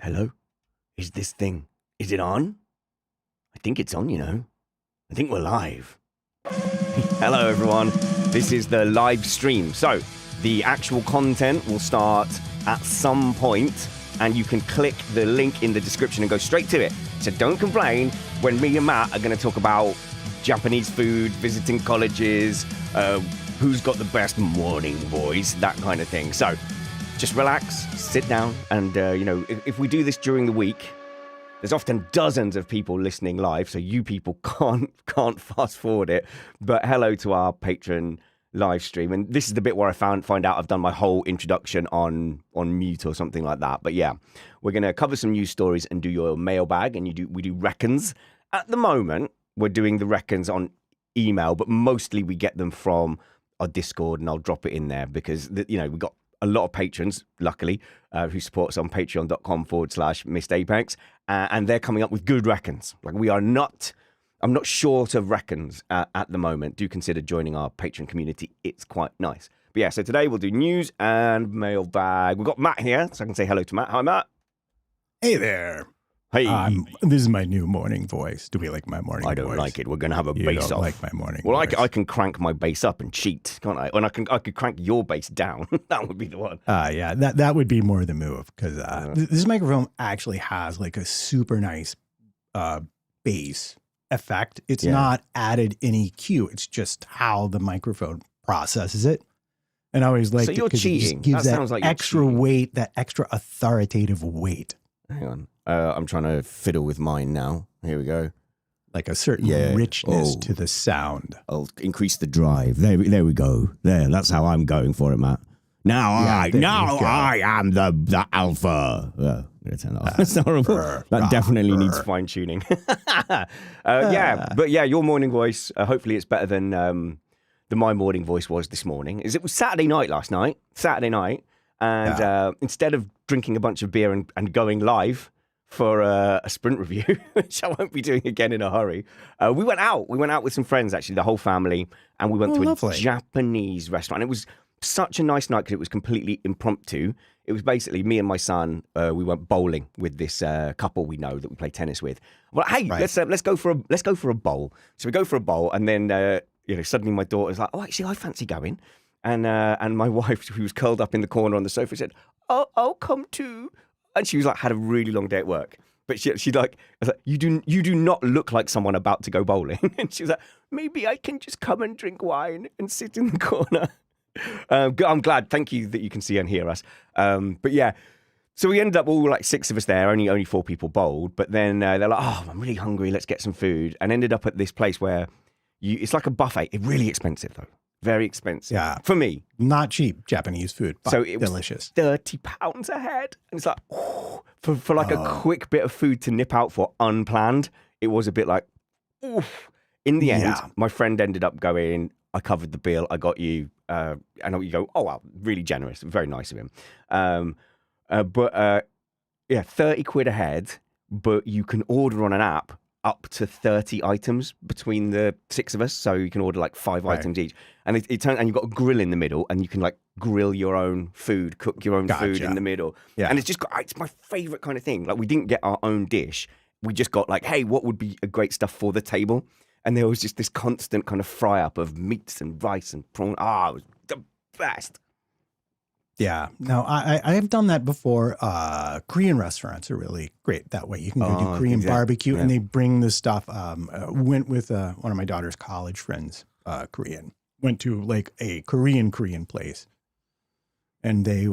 Hello? Is it on? I think it's on, I think we're live. Hello, everyone. This is the live stream. So, the actual content will start at some point, and you can click the link in the description and go straight to it. So don't complain when me and Matt are going to talk about Japanese food, visiting colleges, who's got the best morning voice, that kind of thing. So, just relax, sit down, and, if we do this during the week, there's often dozens of people listening live, so you people can't fast forward it. But hello to our Patreon live stream. And this is the bit where I find out I've done my whole introduction on mute or something like that. But yeah, we're going to cover some news stories and do your mailbag, and we do reckons. At the moment, we're doing the reckons on email, but mostly we get them from our Discord, and I'll drop it in there because, we've got a lot of patrons, luckily, who support us on patreon.com/MrApex, and they're coming up with good reckons. Like, I'm not short of reckons at the moment. Do consider joining our Patreon community. It's quite nice. But yeah, so today we'll do news and mailbag. We've got Matt here, so I can say hello to Matt. Hi, Matt. Hey there. Hey. This is my new morning voice. Do we like my morning voice? I don't like it. We're going to have a bass off. You don't off. like my morning Well, voice. I can crank my bass up and cheat, can't I? And I could crank your bass down. That would be the one. Yeah, that would be more the move, because this microphone actually has like a super nice bass effect. It's not added any EQ. It's just how the microphone processes it. And I always like so it you're because it cheating. just gives That that sounds like you're extra cheating. weight, that extra authoritative weight. Hang on. I'm trying to fiddle with mine now. Here we go. Like a certain richness to the sound. I'll increase the drive. There we go. There, that's how I'm going for it, Matt. Now I am the alpha. I'm gonna turn that off. That's horrible. That definitely needs fine tuning. But your morning voice. Hopefully, it's better than my morning voice was this morning. It was Saturday night last night. And instead of drinking a bunch of beer and going live for a sprint review, which I won't be doing again in a hurry, we went out. We went out with some friends, actually, the whole family, and we went to a Japanese restaurant. It was such a nice night because it was completely impromptu. It was basically me and my son. We went bowling with this couple we know that we play tennis with. Well, hey, let's go for a bowl. So we go for a bowl, and then suddenly my daughter's like, "Oh, actually, I fancy going." And my wife, who was curled up in the corner on the sofa, said, "Oh, I'll come too." And she was like, had a really long day at work. But she like, I was like, you do not look like someone about to go bowling. And she was like, maybe I can just come and drink wine and sit in the corner. I'm glad. Thank you that you can see and hear us. But yeah, so we ended up all like 6 of us there. Only 4 people bowled. But then they're like, "Oh, I'm really hungry. Let's get some food." And ended up at this place where it's like a buffet. It's really expensive though. Very expensive. Yeah. For me. Not cheap Japanese food, but so it was delicious. £30 a head. And it's like, for like a quick bit of food to nip out for unplanned, it was a bit like, oof. In the end, my friend ended up going, I covered the bill, I got you. And you go, oh, wow, really generous. Very nice of him. 30 quid a head, but you can order on an app up to 30 items between the 6 of us, so you can order like 5 items each, and and you've got a grill in the middle, and you can like grill your own food, cook your own food in the middle, and it's my favorite kind of thing. Like, we didn't get our own dish, we just got like, hey, what would be a great stuff for the table? And there was just this constant kind of fry up of meats and rice and prawn. It was the best. Yeah, no, I have done that before. Korean restaurants are really great that way. You can go do Korean barbecue, and they bring the stuff. Went with one of my daughter's college friends, Korean. Went to like a Korean place, and they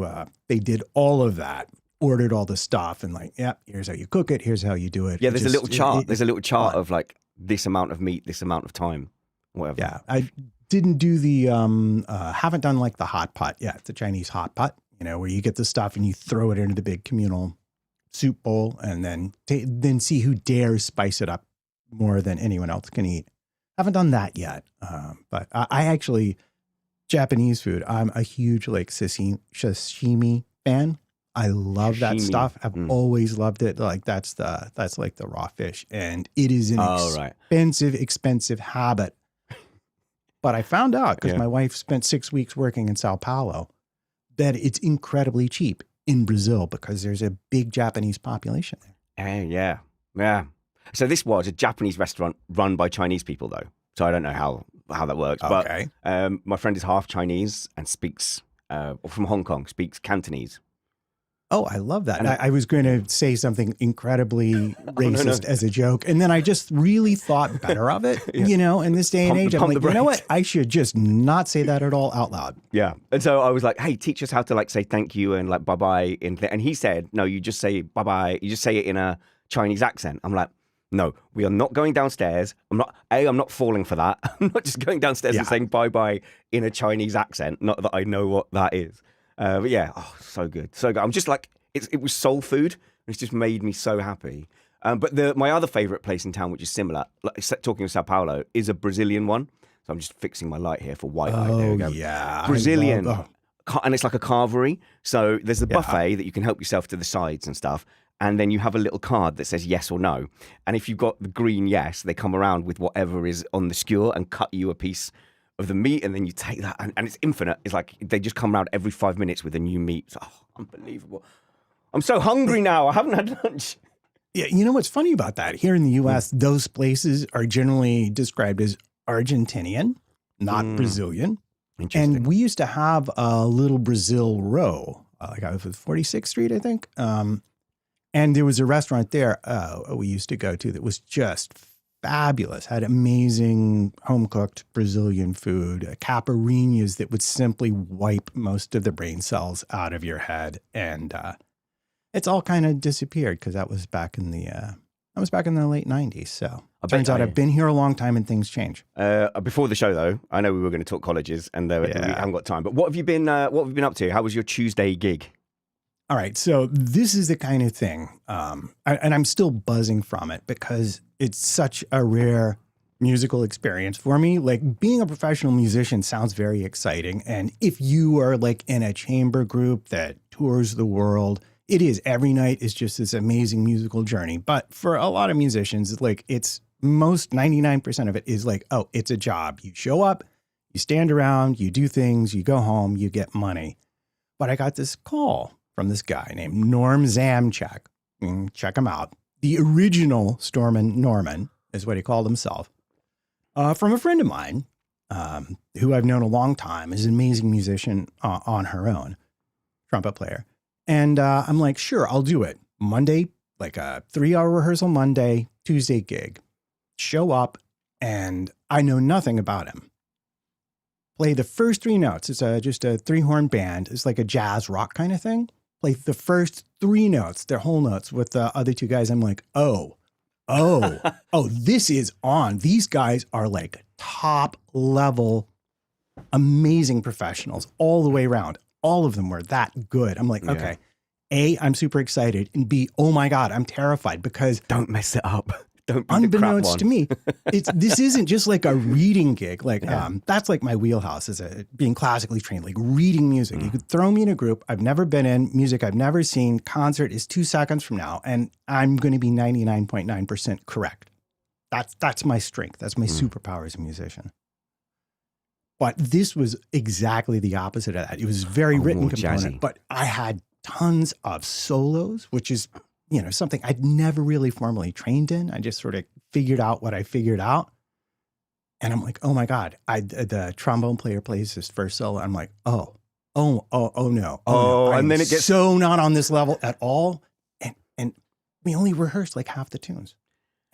did all of that. Ordered all the stuff, and like, here's how you cook it. Here's how you do it. Yeah, there's a little chart. There's a little chart of like this amount of meat, this amount of time, whatever. Yeah, I didn't do the haven't done like the hot pot yet. The Chinese hot pot, where you get the stuff and you throw it into the big communal soup bowl, and then see who dares spice it up more than anyone else can eat. Haven't done that yet, but I actually, Japanese food, I'm a huge like sashimi fan. I love that stuff. I've always loved it. Like that's like the raw fish, and it is an expensive habit. But I found out, because my wife spent 6 weeks working in Sao Paulo, that it's incredibly cheap in Brazil because there's a big Japanese population there. Yeah. So this was a Japanese restaurant run by Chinese people, though. So I don't know how that works. Okay. But my friend is half Chinese and speaks, from Hong Kong, speaks Cantonese. Oh, I love that. I was going to say something incredibly racist as a joke. And then I just really thought better of it, you know, in this day and age. I'm like, you know what? I should just not say that at all out loud. Yeah. And so I was like, hey, teach us how to like say thank you and like bye-bye. And he said, no, you just say bye-bye. You just say it in a Chinese accent. I'm like, no, we are not going downstairs. I'm not falling for that. I'm not just going downstairs and saying bye-bye in a Chinese accent. Not that I know what that is. But yeah, so good. So good. I'm just like, it was soul food. It's just made me so happy. But my other favorite place in town, which is similar, like, talking of Sao Paulo, is a Brazilian one. So I'm just fixing my light here for white light. There we go. Yeah. Brazilian. And it's like a carvery. So there's the buffet that you can help yourself to the sides and stuff. And then you have a little card that says yes or no. And if you've got the green yes, they come around with whatever is on the skewer and cut you a piece of the meat, and then you take that, and it's infinite. It's like they just come around every 5 minutes with a new meat. It's, unbelievable. I'm so hungry now. I haven't had lunch. Yeah, you know what's funny about that? Here in the U.S., those places are generally described as Argentinian, not Brazilian. Interesting. And we used to have a little Brazil row, like I was with 46th Street, I think. And there was a restaurant there we used to go to that was just fabulous, had amazing home-cooked Brazilian food, caipirinhas that would simply wipe most of the brain cells out of your head. And it's all kind of disappeared because that was back in the late 90s. So turns out I've been here a long time and things change. Before the show, though, I know we were going to talk colleges and we haven't got time. But what have you been up to? How was your Tuesday gig? All right, so this is the kind of thing, and I'm still buzzing from it because it's such a rare musical experience for me. Like, being a professional musician sounds very exciting, and if you are like in a chamber group that tours the world, it is. Every night is just this amazing musical journey. But for a lot of musicians, like, it's most 99% of it is like, oh, it's a job. You show up, you stand around, you do things, you go home, you get money. But I got this call from this guy named Norm Zamchek. Check him out. The original Stormin' Norman is what he called himself. From a friend of mine who I've known a long time, is an amazing musician on her own, trumpet player. And I'm like, sure, I'll do it. Monday, like a 3-hour rehearsal Monday, Tuesday gig. Show up, and I know nothing about him. Play the first 3 notes. It's just a 3-horn band. It's like a jazz rock kind of thing. Play the first 3 notes, their whole notes with the other 2 guys. I'm like, oh, this is on. These guys are like top level, amazing professionals all the way around. All of them were that good. I'm like, okay, A, I'm super excited. And B, oh my God, I'm terrified because don't mess it up. Don't be unbeknownst to me, this isn't just like a reading gig. Like that's like my wheelhouse is being classically trained, like reading music. You could throw me in a group I've never been in, music I've never seen, concert is 2 seconds from now, and I'm going to be 99.9% correct. That's my strength. That's my superpower as a musician. But this was exactly the opposite of that. It was very written component, jazzy. But I had tons of solos, which is, you know, something I'd never really formally trained in. I just sort of figured out what I figured out. And I'm like, oh my God, the trombone player plays his first solo. I'm like, oh no. And then it gets so not on this level at all. And we only rehearsed like half the tunes.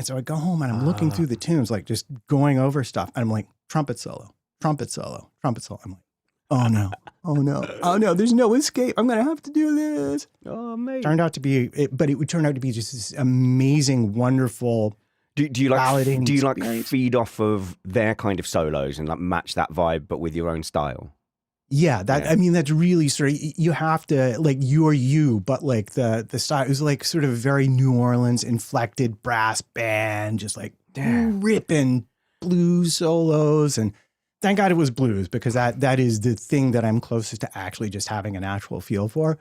And so I go home and I'm looking through the tunes, like just going over stuff. And I'm like, trumpet solo, trumpet solo, trumpet solo. I'm like, oh no, there's no escape. I'm going to have to do this. Oh, mate. Turned out to be, but it would turn out to be just this amazing, wonderful, do you like experience. Feed off of their kind of solos and like match that vibe, but with your own style? Yeah, I mean, that's really sort of, you have to, like, you're you, but like the style is like sort of very New Orleans inflected brass band, just like ripping blues solos. And thank God it was blues, because that is the thing that I'm closest to actually just having an actual feel for.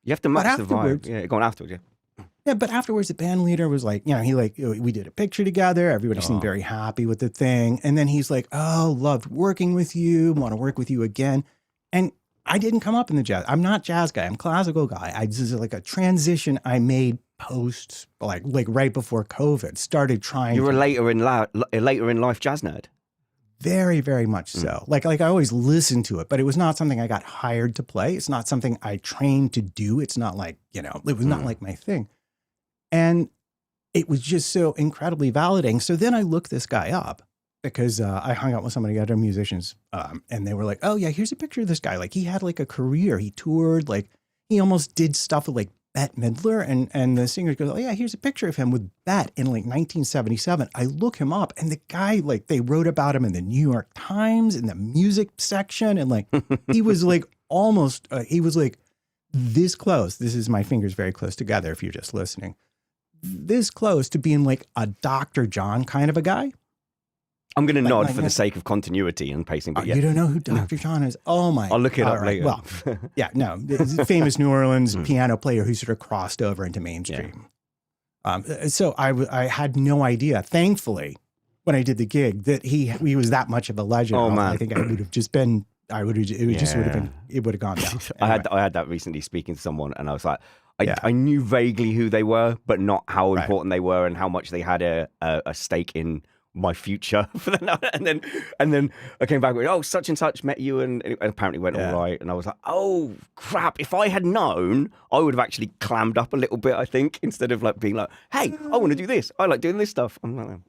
You have to match the vibe. Yeah, go on afterwards, yeah. Yeah, but afterwards, the band leader was like, we did a picture together. Everybody seemed very happy with the thing. And then he's like, oh, loved working with you. Want to work with you again. And I didn't come up in the jazz. I'm not jazz guy. I'm classical guy. This is like a transition I made post, like right before COVID. Started trying. You're a later in life jazz nerd. Very, very much so. Like I always listened to it, but it was not something I got hired to play. It's not something I trained to do. It's not like, it was not like my thing. And it was just so incredibly validating. So then I looked this guy up because I hung out with some of the other musicians and they were like, oh yeah, here's a picture of this guy. Like he had like a career. He toured, like he almost did stuff with like Bette Midler, and the singer goes, oh yeah, here's a picture of him with Bette in like 1977. I look him up, and the guy, like they wrote about him in the New York Times in the music section, and like he was like almost, he was like this close. This is my fingers very close together if you're just listening. This close to being like a Dr. John kind of a guy. I'm going to nod for the sake of continuity and pacing. But You don't know who Dr. John is? Oh my! I'll look it up later. Well, yeah, no, he's a famous New Orleans piano player who sort of crossed over into mainstream. Yeah. So I had no idea. Thankfully, when I did the gig, that he was that much of a legend. Oh man! I think I would have just been. It would have gone down. Anyway. I had that recently speaking to someone, and I was like, I knew vaguely who they were, but not how important they were and how much they had a stake in my future for the and then I came back with, oh, such and such met you, and it apparently went all right, and I was like, oh crap, if I had known, I would have actually clammed up a little bit, I think, instead of like being like, hey, I want to do this, I like doing this stuff. I'm like,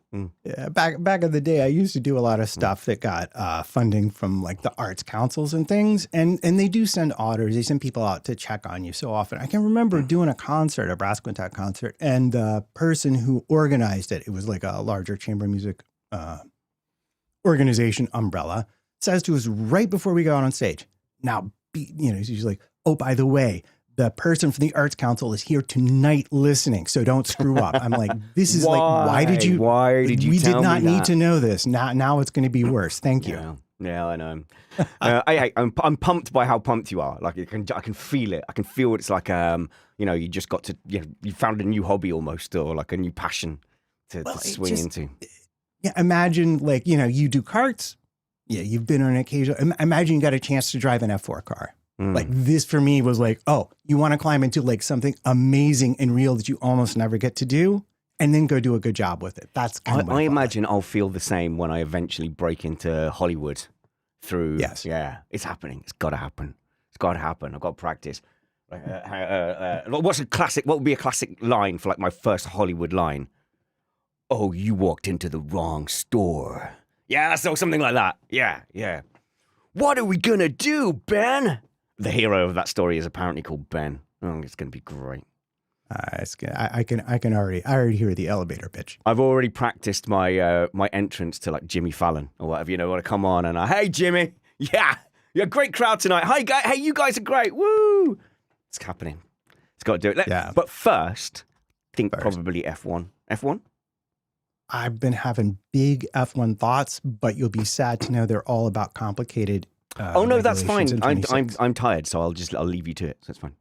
Yeah, back in the day, I used to do a lot of stuff that got funding from like the arts councils and things, and they do send auditors. They send people out to check on you so often. I can remember doing a concert, a brass quintet concert, and the person who organized it was like a larger chamber music organization umbrella, says to us right before we go out on stage, now, she's like, oh, by the way, the person from the Arts Council is here tonight listening, so don't screw up. I'm like, this is why did you we did not need to know this. Now it's going to be worse. Thank you. Yeah, I know. I'm pumped by how pumped you are. Like I can feel it. I can feel it's like you just got to you found a new hobby almost, or like a new passion to swing into. Yeah, imagine like you do karts. Yeah, you've been on an occasion. Imagine you got a chance to drive an F4 car. Like this for me was like, oh, you want to climb into like something amazing and real that you almost never get to do, and then go do a good job with it. That's kind of I imagine I'll feel the same when I eventually break into Hollywood through. Yes. Yeah, it's happening. It's got to happen. It's got to happen. I've got to practice. What's a classic? What would be a classic line for like my first Hollywood line? Oh, you walked into the wrong store. Yeah, so something like that. Yeah. What are we gonna do, Ben? The hero of that story is apparently called Ben. Oh, it's gonna be great. I can already hear the elevator pitch. I've already practiced my my entrance to like Jimmy Fallon or whatever. Want to come on and hey Jimmy, yeah, you're a great crowd tonight. Hi guys, hey you guys are great. Woo! It's happening. It's got to do it. Yeah. But first, probably F1. F1. I've been having big F1 thoughts, but you'll be sad to know they're all about complicated. Oh no, that's fine. I'm tired, so I'll leave you to it. So it's fine.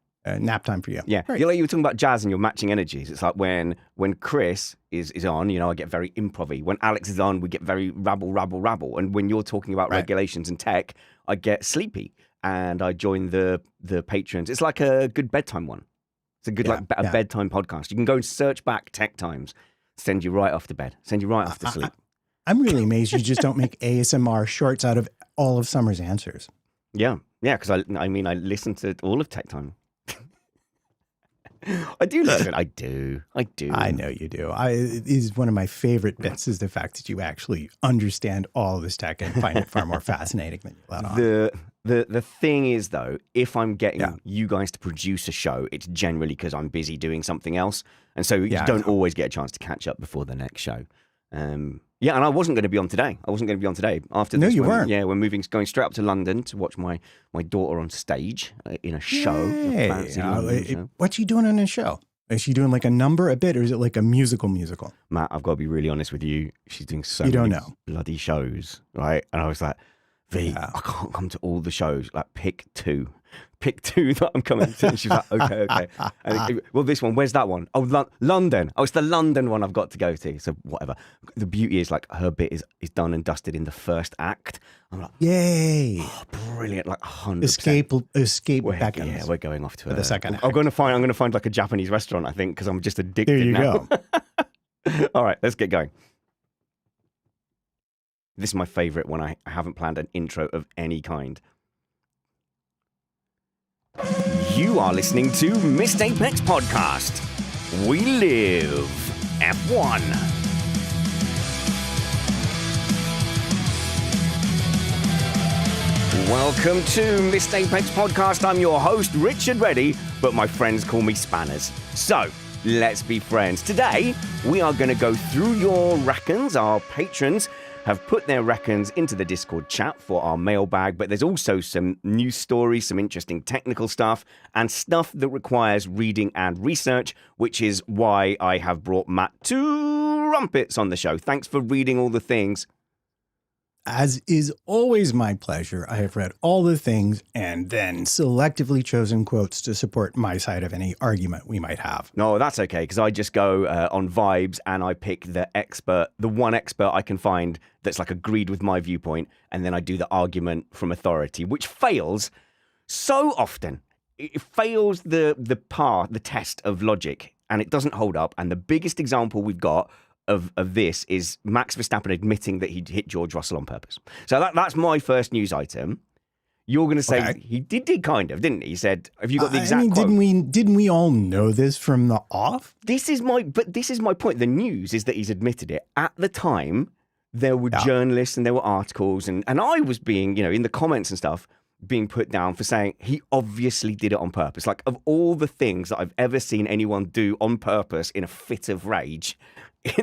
Nap time for you. Yeah, right. You were talking about jazz and your matching energies. It's like when Chris is on, I get very improv-y. When Alex is on, we get very rabble. And when you're talking about regulations and tech, I get sleepy and I join the patrons. It's like a good bedtime one. It's a good bedtime podcast. You can go and search back Tech Times. Send you right off to bed. Send you right off to sleep. I'm really amazed you just don't make ASMR shorts out of all of Summer's answers. Yeah, because I listen to all of Tech Time. I do listen. I do. I know you do. It is one of my favorite bits is the fact that you actually understand all of this tech and find it far more fascinating than you let on. The thing is, though, if I'm getting you guys to produce a show, it's generally because I'm busy doing something else. And so you don't always get a chance to catch up before the next show. And I wasn't going to be on today. After this. No, you weren't. Yeah, we're going straight up to London to watch my daughter on stage in a show. What's she doing in a show? Is she doing like a number a bit, or is it like a musical? Matt, I've got to be really honest with you. She's doing so many bloody shows, right? And I was like, V, I can't come to all the shows. Like, pick two pick 2 that I'm coming to. And she's like, okay. And, well, this one, where's that one? Oh, London. Oh, it's the London one I've got to go to. So whatever. The beauty is like her bit is done and dusted in the first act. I'm like, yay. oh, brilliant. Like 100%. Escape beckons. Yeah, we're going off to the second act. I'm going to find like a Japanese restaurant, I think, because I'm just addicted There you now. go. All right, let's get going. This is my favorite when I haven't planned an intro of any kind. You are listening to Missed Apex Podcast. We live F1. Welcome to Missed Apex Podcast. I'm your host, Richard Reddy, but my friends call me Spanners. So, let's be friends. Today, we are going to go through your reckons. Our patrons have put their reckons into the Discord chat for our mailbag, but there's also some news stories, some interesting technical stuff, and stuff that requires reading and research, which is why I have brought Matt Trumpets on the show. Thanks for reading all the things. As is always my pleasure, I have read all the things and then selectively chosen quotes to support my side of any argument we might have. No, that's okay, because I just go on vibes and I pick the one expert I can find that's like agreed with my viewpoint, and then I do the argument from authority, which fails so often. It fails the test of logic, and it doesn't hold up. And the biggest example we've got of this is Max Verstappen admitting that he hit George Russell on purpose. So that's my first news item. You're going to say he did kind of, didn't he? He said, "Have you got the exact quote?" Didn't we all know this from the off? This is my point. The news is that he's admitted it. At the time, there were journalists and there were articles, and I was being, in the comments and stuff, being put down for saying he obviously did it on purpose. Like, of all the things that I've ever seen anyone do on purpose in a fit of rage,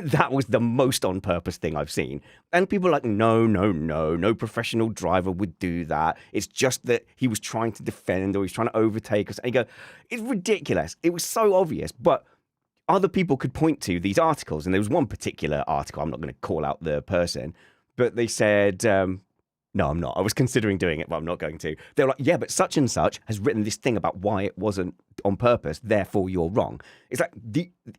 that was the most on purpose thing I've seen. And people are like, no professional driver would do that. It's just that he was trying to defend or he's trying to overtake us. And you go, it's ridiculous. It was so obvious. But other people could point to these articles. And there was one particular article, I'm not going to call out the person, but they said, no, I'm not. I was considering doing it, but I'm not going to. They're like, yeah, but such and such has written this thing about why it wasn't on purpose, therefore you're wrong. It's like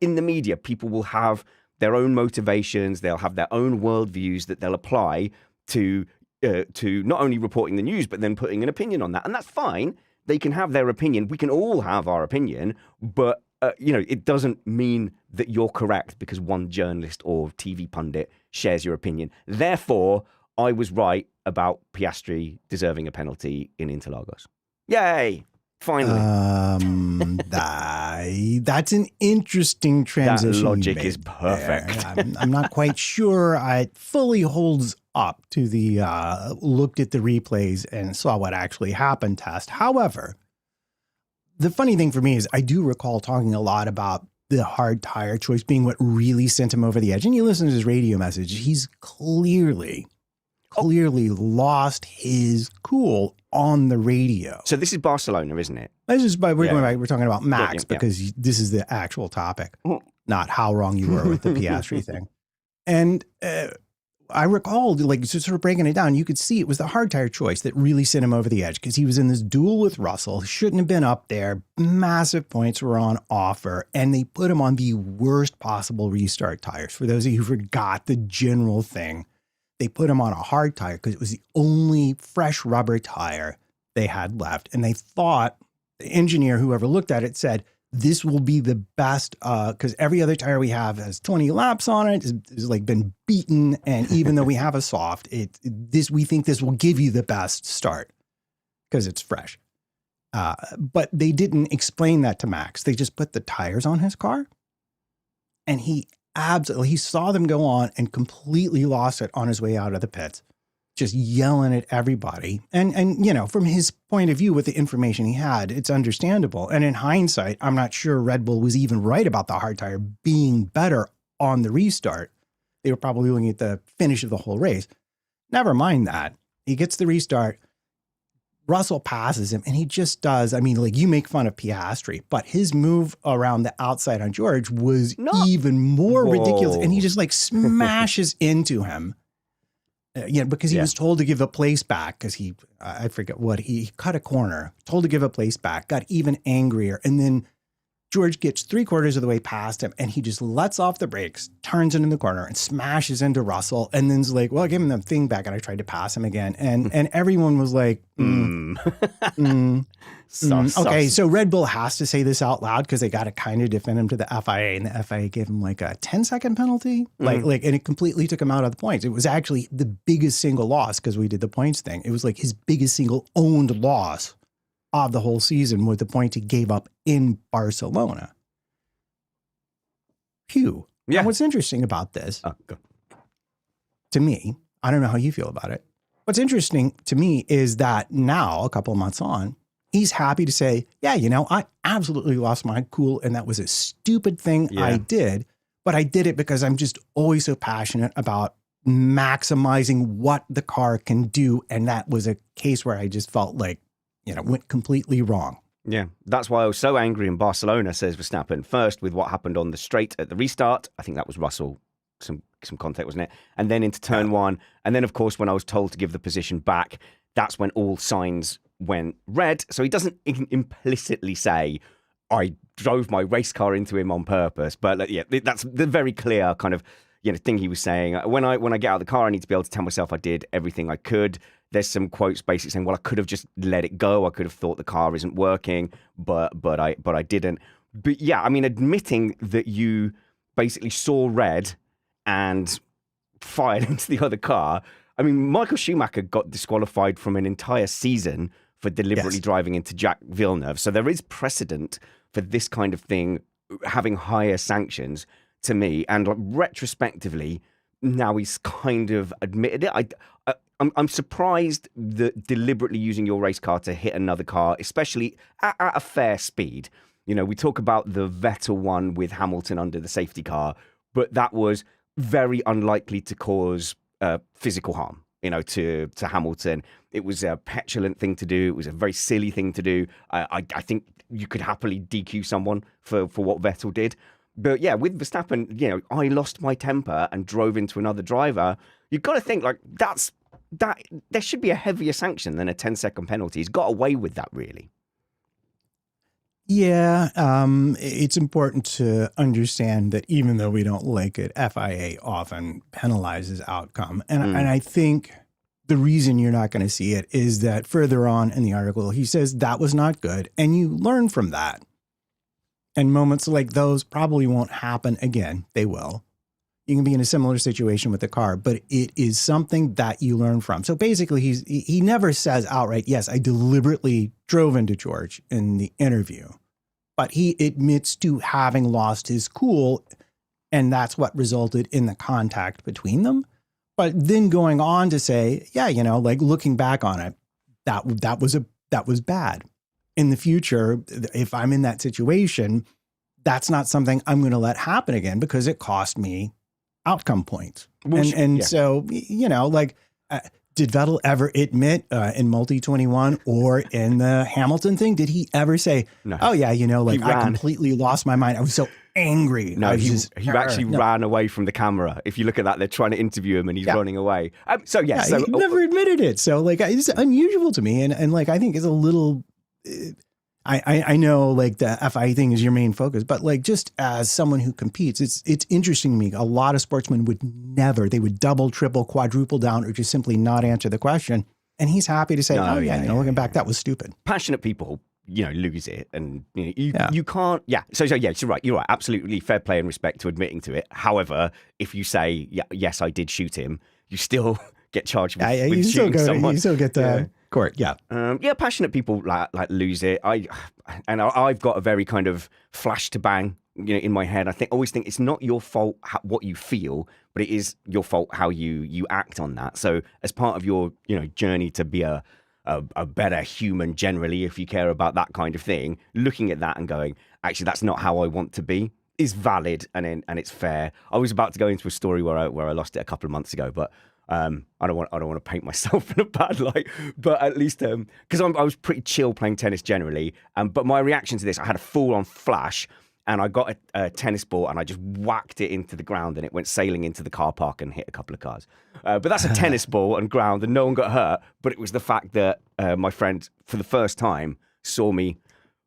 in the media, people will have their own motivations, they'll have their own worldviews that they'll apply to not only reporting the news, but then putting an opinion on that. And that's fine. They can have their opinion. We can all have our opinion, but it doesn't mean that you're correct because one journalist or TV pundit shares your opinion. Therefore, I was right about Piastri deserving a penalty in Interlagos. Yay! Finally. That's an interesting transition. That logic is perfect. I'm not quite sure it fully holds up to the looked at the replays and saw what actually happened test. However, the funny thing for me is I do recall talking a lot about the hard tire choice being what really sent him over the edge. And you listen to his radio message, he's clearly lost his cool on the radio. So this is Barcelona, isn't it? We're talking about Max because this is the actual topic, not how wrong you were with the Piastri thing. And I recalled, sort of breaking it down, you could see it was the hard tire choice that really sent him over the edge because he was in this duel with Russell. He shouldn't have been up there. Massive points were on offer, and they put him on the worst possible restart tires. For those of you who forgot the general thing, they put him on a hard tire because it was the only fresh rubber tire they had left. And they thought, the engineer, whoever looked at it, said, this will be the best because every other tire we have has 20 laps on it, is been beaten. And even though we have a soft, we think this will give you the best start because it's fresh. But they didn't explain that to Max. They just put the tires on his car. And he saw them go on and completely lost it on his way out of the pits, just yelling at everybody. And from his point of view with the information he had, it's understandable. And in hindsight, I'm not sure Red Bull was even right about the hard tire being better on the restart. They were probably looking at the finish of the whole race. Never mind that. He gets the restart. Russell passes him, and he just does. I mean, you make fun of Piastri, but his move around the outside on George was even more ridiculous. And he just smashes into him. Because he was told to give a place back because I forget what, he cut a corner, told to give a place back, got even angrier. And then George gets 3/4 of the way past him and he just lets off the brakes, turns into the corner and smashes into Russell. And then's like, well, I gave him the thing back and I tried to pass him again. And everyone was like, okay, so Red Bull has to say this out loud because they got to kind of defend him to the FIA, and the FIA gave him like a 10-second penalty, and it completely took him out of the points. It was actually the biggest single loss because we did the points thing. It was like his biggest single owned loss of the whole season with the points he gave up in Barcelona. Phew. Yeah. Now, what's interesting about this, to me, I don't know how you feel about it. What's interesting to me is that now, a couple of months on, he's happy to say, yeah, I absolutely lost my cool and that was a stupid thing I did, but I did it because I'm just always so passionate about maximizing what the car can do. And that was a case where I just felt like, went completely wrong. Yeah, that's why I was so angry in Barcelona, says Verstappen. First, with what happened on the straight at the restart. I think that was Russell, some contact, wasn't it? And then into turn one. And then, of course, when I was told to give the position back, that's when all signs went red. So he doesn't implicitly say, I drove my race car into him on purpose. But yeah, that's the very clear kind of thing he was saying. When I get out of the car, I need to be able to tell myself I did everything I could. There's some quotes basically saying, well, I could have just let it go. I could have thought the car isn't working, but I didn't. But yeah, I mean, admitting that you basically saw red and fired into the other car. I mean, Michael Schumacher got disqualified from an entire season for deliberately driving into Jacques Villeneuve. So there is precedent for this kind of thing having higher sanctions, to me. And retrospectively, now he's kind of admitted it. I'm surprised that deliberately using your race car to hit another car, especially at a fair speed. We talk about the Vettel one with Hamilton under the safety car, but that was very unlikely to cause physical harm, to Hamilton. It was a petulant thing to do. It was a very silly thing to do. I think you could happily DQ someone for what Vettel did. But yeah, with Verstappen, I lost my temper and drove into another driver. You've got to think like that there should be a heavier sanction than a 10-second penalty. He's got away with that, really. Yeah, it's important to understand that even though we don't like it, FIA often penalizes outcome. And I think the reason you're not going to see it is that further on in the article, he says that was not good. And you learn from that. And moments like those probably won't happen again. They will. You can be in a similar situation with the car, but it is something that you learn from. So basically, he never says outright, yes, I deliberately drove into George in the interview. But he admits to having lost his cool, and that's what resulted in the contact between them. But then going on to say, yeah, like looking back on it, that was bad. In the future, if I'm in that situation, that's not something I'm going to let happen again because it cost me outcome points. So, did Vettel ever admit in Multi-21 or in the Hamilton thing, did he ever say, no. Oh yeah, I completely lost my mind. I was so angry. No, he actually ran away from the camera. If you look at that, they're trying to interview him and he's running away. So he never admitted it. So it's unusual to me. And I think it's a little, I know like the FIA thing is your main focus, but like just as someone who competes, it's interesting to me. A lot of sportsmen they would double, triple, quadruple down or just simply not answer the question. And he's happy to say, looking back, that was stupid. Passionate people, lose it. And you can't. Yeah. So yeah, you're right. You're right. Absolutely fair play and respect to admitting to it. However, if you say, yes, I did shoot him, you still get charged with shooting someone. You still get the court. Yeah. Passionate people like lose it. I've got a very kind of flash to bang, in my head. Always think it's not your fault what you feel, but it is your fault how you act on that. So as part of your journey to be a better human generally, if you care about that kind of thing, looking at that and going, actually, that's not how I want to be, is valid and it's fair. I was about to go into a story where I lost it a couple of months ago, but I don't want to paint myself in a bad light, but at least because I was pretty chill playing tennis generally. But my reaction to this, I had a full on flash, and I got a tennis ball and I just whacked it into the ground and it went sailing into the car park and hit a couple of cars. But that's a tennis ball and ground and no one got hurt. But it was the fact that my friend, for the first time, saw me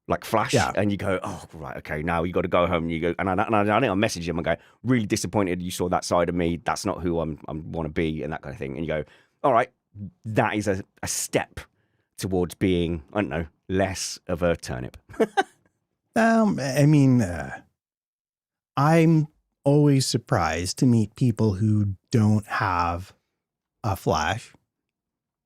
like flash and you go, oh, right, okay, now you got to go home. And you go, and I think I messaged him and go, really disappointed you saw that side of me. That's not who I want to be and that kind of thing. And you go, all right, that is a step towards being, I don't know, less of a turnip. I mean, I'm always surprised to meet people who don't have a flash.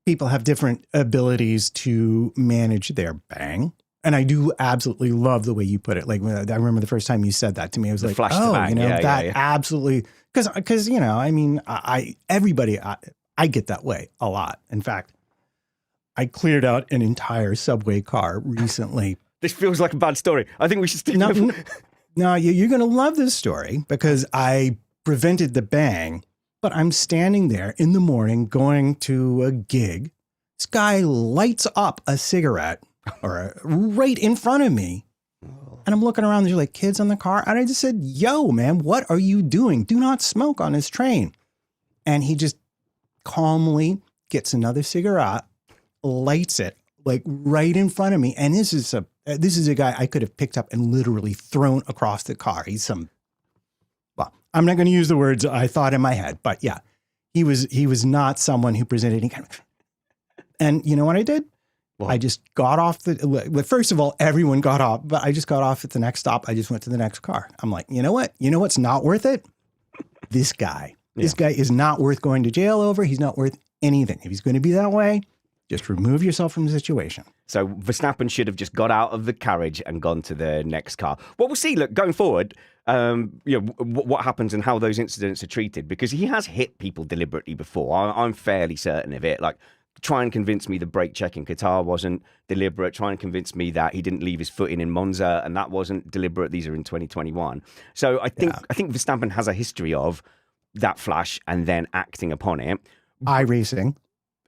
People have different abilities to manage their bang. And I do absolutely love the way you put it. Like, I remember the first time you said that to me, I was The like, flash to bang. Absolutely. Because, I mean, I get that way a lot. In fact, I cleared out an entire subway car recently. This feels like a bad story. I think we should stick No, you're going to love this story because I prevented the bang, but I'm standing there in the morning going to a gig. This guy lights up a cigarette right in front of me. And I'm looking around, there's like kids on the car. And I just said, yo, man, what are you doing? Do not smoke on this train. And he just calmly gets another cigarette, lights it like right in front of me. And this is a guy I could have picked up and literally thrown across the car. Well, I'm not going to use the words I thought in my head, but yeah, he was not someone who presented any kind of, and you know what I did? Well, I just got off first of all, everyone got off, but I just got off at the next stop. I just went to the next car. I'm like, you know what? You know what's not worth it? This guy. Yeah. This guy is not worth going to jail over. He's not worth anything. If he's going to be that way, just remove yourself from the situation. So Verstappen should have just got out of the carriage and gone to the next car. Well, we'll see. Look, going forward, what happens and how those incidents are treated, because he has hit people deliberately before. I'm fairly certain of it. Like, try and convince me the brake check in Qatar wasn't deliberate. Try and convince me that he didn't leave his foot in Monza and that wasn't deliberate. These are in 2021. So I think Verstappen has a history of that flash and then acting upon it. iRacing.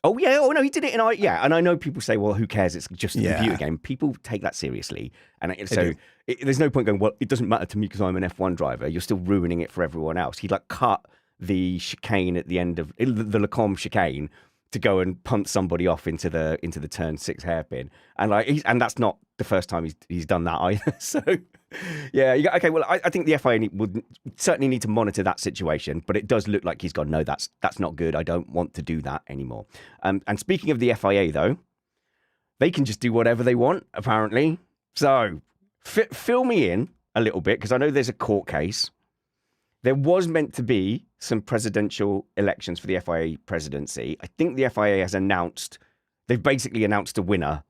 Oh, yeah. Oh, no, he did it And I know people say, well, who cares? It's just a computer game. People take that seriously. And there's no point going, well, it doesn't matter to me because I'm an F1 driver. You're still ruining it for everyone else. He cut the chicane at the end of the Lecombe chicane to go and punt somebody off into the turn 6 hairpin. And that's not the first time he's done that either. So, yeah. Okay, well, I think the FIA would certainly need to monitor that situation, but it does look like he's gone, no, that's not good. I don't want to do that anymore. And speaking of the FIA, though, they can just do whatever they want, apparently. So, fill me in a little bit, because I know there's a court case. There was meant to be some presidential elections for the FIA presidency. I think the FIA has they've basically announced a winner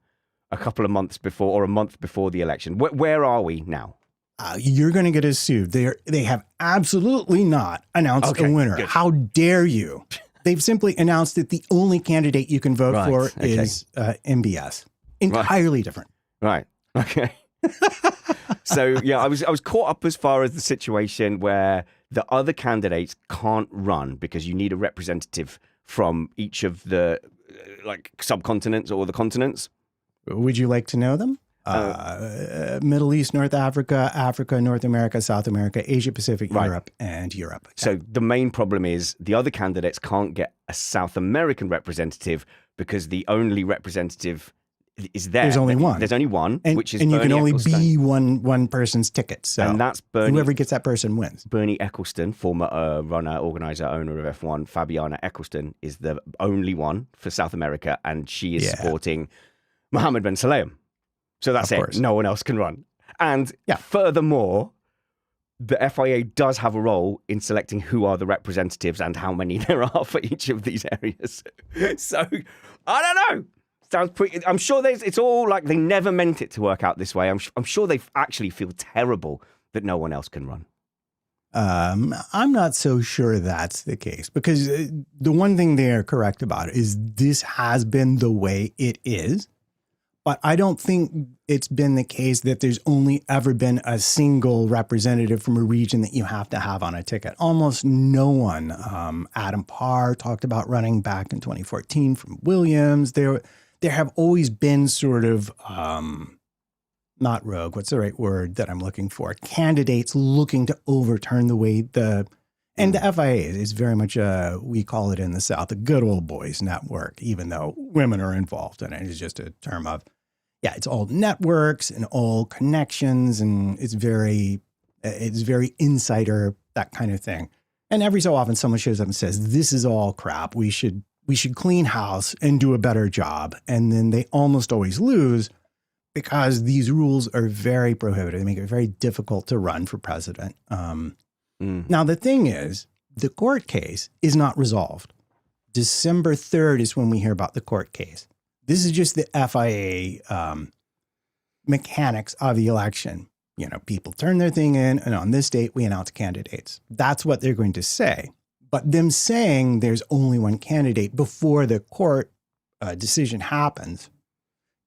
a couple of months before, or a month before the election. Where are we now? You're going to get us sued. They have absolutely not announced a winner. Good. How dare you? They've simply announced that the only candidate you can vote for is MBS. Entirely different. Right. Okay. So, yeah, I was caught up as far as the situation where the other candidates can't run because you need a representative from each of the subcontinents or the continents. Would you like to know them? Middle East, North Africa, Africa, North America, South America, Asia Pacific, Europe, and Europe. So the main problem is the other candidates can't get a South American representative because the only representative is there. There's only one. There's only one, which is and Bernie you can only Ecclestone. be one person's ticket. So and that's Bernie. Whoever gets that person wins. Bernie Ecclestone, former runner, organizer, owner of F1. Fabiana Ecclestone is the only one for South America, and she is supporting Mohammed Ben Sulayem. So that's it. Course. No one else can run. And furthermore, the FIA does have a role in selecting who are the representatives and how many there are for each of these areas. So I don't know. Sounds pretty. I'm sure it's all like they never meant it to work out this way. I'm sure they actually feel terrible that no one else can run. I'm not so sure that's the case, because the one thing they are correct about is this has been the way it is. But I don't think it's been the case that there's only ever been a single representative from a region that you have to have on a ticket. Almost no one. Adam Parr talked about running back in 2014 from Williams. There have always been sort of not rogue. What's the right word that I'm looking for? Candidates looking to overturn the way and the FIA is very much we call it in the South, a good old boys network, even though women are involved in it. It's just a term of, it's all networks and all connections, and it's very insider, that kind of thing. And every so often someone shows up and says, this is all crap. We should clean house and do a better job. And then they almost always lose because these rules are very prohibitive. They make it very difficult to run for president. Now, the thing is, the court case is not resolved. December 3rd is when we hear about the court case. This is just the FIA mechanics of the election. People turn their thing in, and on this date, we announce candidates. That's what they're going to say. But them saying there's only one candidate before the court decision happens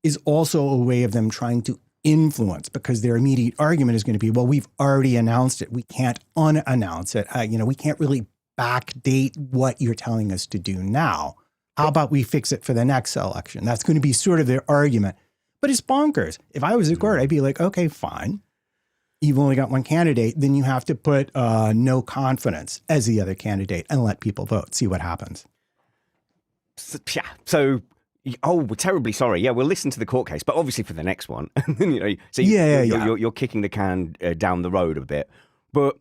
is also a way of them trying to influence, because their immediate argument is going to be, well, we've already announced it. We can't unannounce it. We can't really backdate what you're telling us to do now. How about we fix it for the next election? That's going to be sort of their argument. But it's bonkers. If I was the court, I'd be like, okay, fine. You've only got one candidate. Then you have to put no confidence as the other candidate and let people vote. See what happens. So we're terribly sorry. Yeah, we'll listen to the court case, but obviously for the next one. You're kicking the can down the road a bit. But,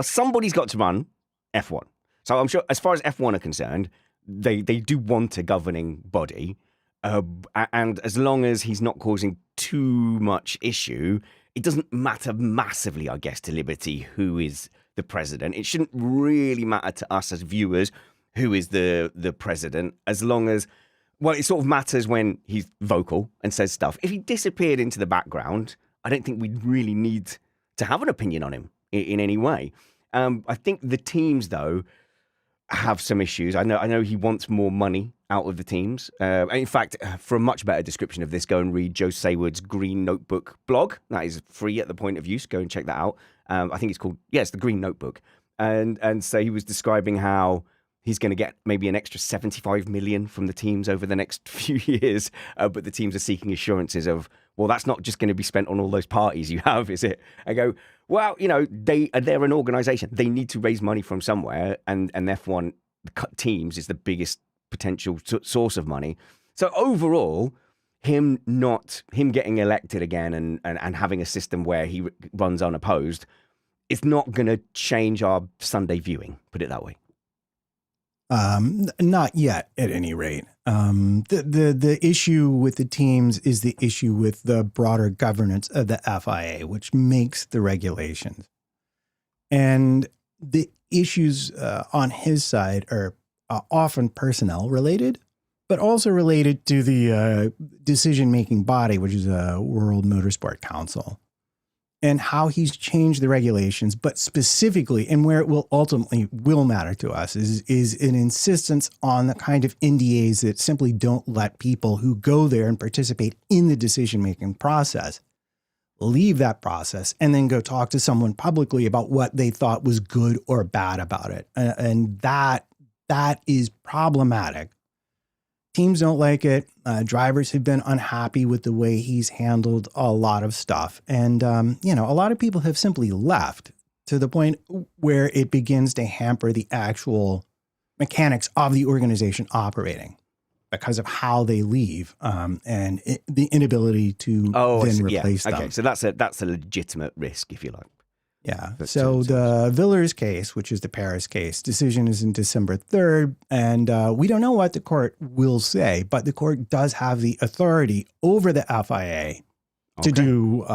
somebody's got to run F1. So I'm sure as far as F1 are concerned, they do want a governing body. And as long as he's not causing too much issue, it doesn't matter massively, I guess, to Liberty who is the president. It shouldn't really matter to us as viewers who is the president, as long as, it sort of matters when he's vocal and says stuff. If he disappeared into the background, I don't think we'd really need to have an opinion on him in any way. I think the teams, though, have some issues. I know he wants more money out of the teams. In fact, for a much better description of this, go and read Joe Sayward's Green Notebook blog. That is free at the point of use. Go and check that out. I think it's called, it's the Green Notebook. And so he was describing how he's going to get maybe an extra 75 million from the teams over the next few years. But the teams are seeking assurances of, that's not just going to be spent on all those parties you have, is it? I go, they're an organization. They need to raise money from somewhere. And F1 teams is the biggest potential source of money. So overall, him getting elected again and having a system where he runs unopposed, it's not going to change our Sunday viewing, put it that way. Not yet, at any rate. The issue with the teams is the issue with the broader governance of the FIA, which makes the regulations. And the issues on his side are often personnel related, but also related to the decision-making body, which is a World Motorsport Council, and how he's changed the regulations, but specifically, and where it will ultimately matter to us, is an insistence on the kind of NDAs that simply don't let people who go there and participate in the decision-making process leave that process and then go talk to someone publicly about what they thought was good or bad about it. And that is problematic. Teams don't like it. Drivers have been unhappy with the way he's handled a lot of stuff. And, a lot of people have simply left to the point where it begins to hamper the actual mechanics of the organization operating because of how they leave and the inability to then replace them. Okay, so that's a legitimate risk, if you like. Yeah. So the Villers case, which is the Paris case, decision is in December 3rd. And we don't know what the court will say, but the court does have the authority over the FIA to do,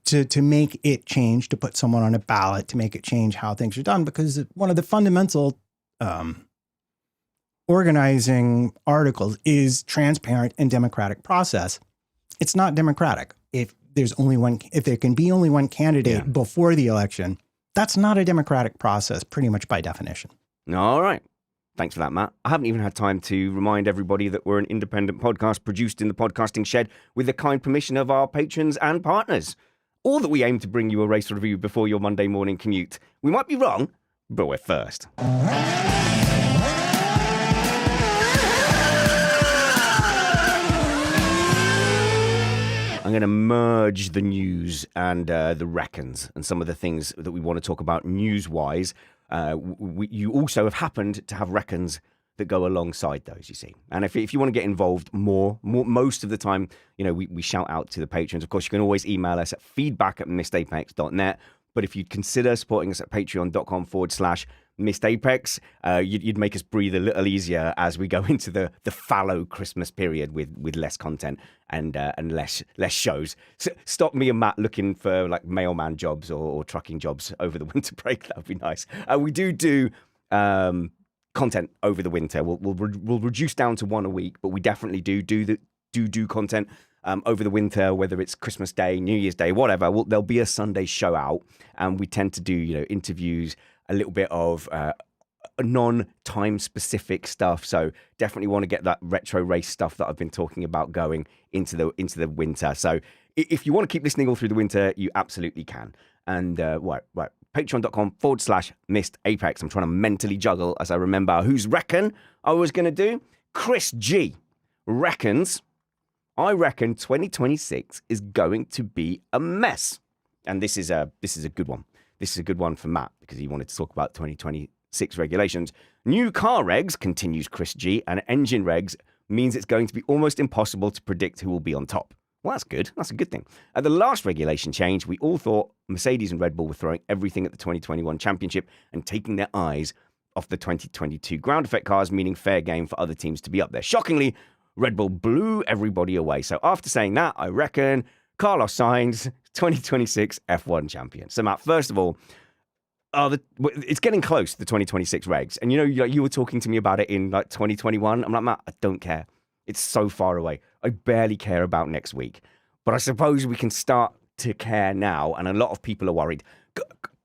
to make it change, to put someone on a ballot, to make it change how things are done. Because one of the fundamental organizing articles is transparent and democratic process. It's not democratic. If there can be only one candidate before the election, that's not a democratic process, pretty much by definition. All right. Thanks for that, Matt. I haven't even had time to remind everybody that we're an independent podcast produced in the podcasting shed with the kind permission of our patrons and partners. Or that we aim to bring you a race review before your Monday morning commute. We might be wrong, but we're first. I'm going to merge the news and the reckons and some of the things that we want to talk about news-wise. You also have happened to have reckons that go alongside those, you see. And if you want to get involved more, most of the time, we shout out to the patrons. Of course, you can always email us at feedback@missedapex.net. But if you'd consider supporting us at patreon.com/missedapex, you'd make us breathe a little easier as we go into the fallow Christmas period with less content and less shows. So stop me and Matt looking for like mailman jobs or trucking jobs over the winter break. That would be nice. We do content over the winter. We'll reduce down to one a week, but we definitely do content over the winter, whether it's Christmas Day, New Year's Day, whatever. There'll be a Sunday show out, and we tend to do interviews, a little bit of non-time specific stuff. So definitely want to get that retro race stuff that I've been talking about going into the winter. So if you want to keep listening all through the winter, you absolutely can. And right. Patreon.com/missedapex. I'm trying to mentally juggle as I remember whose reckon I was going to do. Chris G reckons, I reckon 2026 is going to be a mess. And this is a good one. This is a good one for Matt because he wanted to talk about 2026 regulations. New car regs, continues Chris G, and engine regs means it's going to be almost impossible to predict who will be on top. Well, that's good. That's a good thing. At the last regulation change, we all thought Mercedes and Red Bull were throwing everything at the 2021 championship and taking their eyes off the 2022 ground effect cars, meaning fair game for other teams to be up there. Shockingly, Red Bull blew everybody away. So after saying that, I reckon Carlos Sainz, 2026 F1 champion. So Matt, first of all, it's getting close to the 2026 regs. And you were talking to me about it in like 2021. I'm like, Matt, I don't care. It's so far away. I barely care about next week. But I suppose we can start to care now. And a lot of people are worried.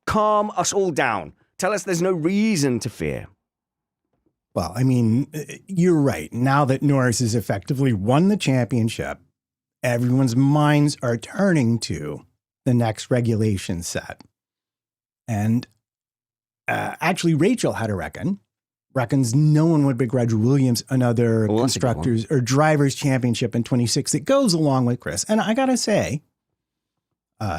Calm us all down. Tell us there's no reason to fear. Well, I mean, you're right. Now that Norris has effectively won the championship, everyone's minds are turning to the next regulation set. And actually, Rachel had a reckons no one would begrudge Williams another constructors or drivers championship in 26 that goes along with Chris. And I got to say,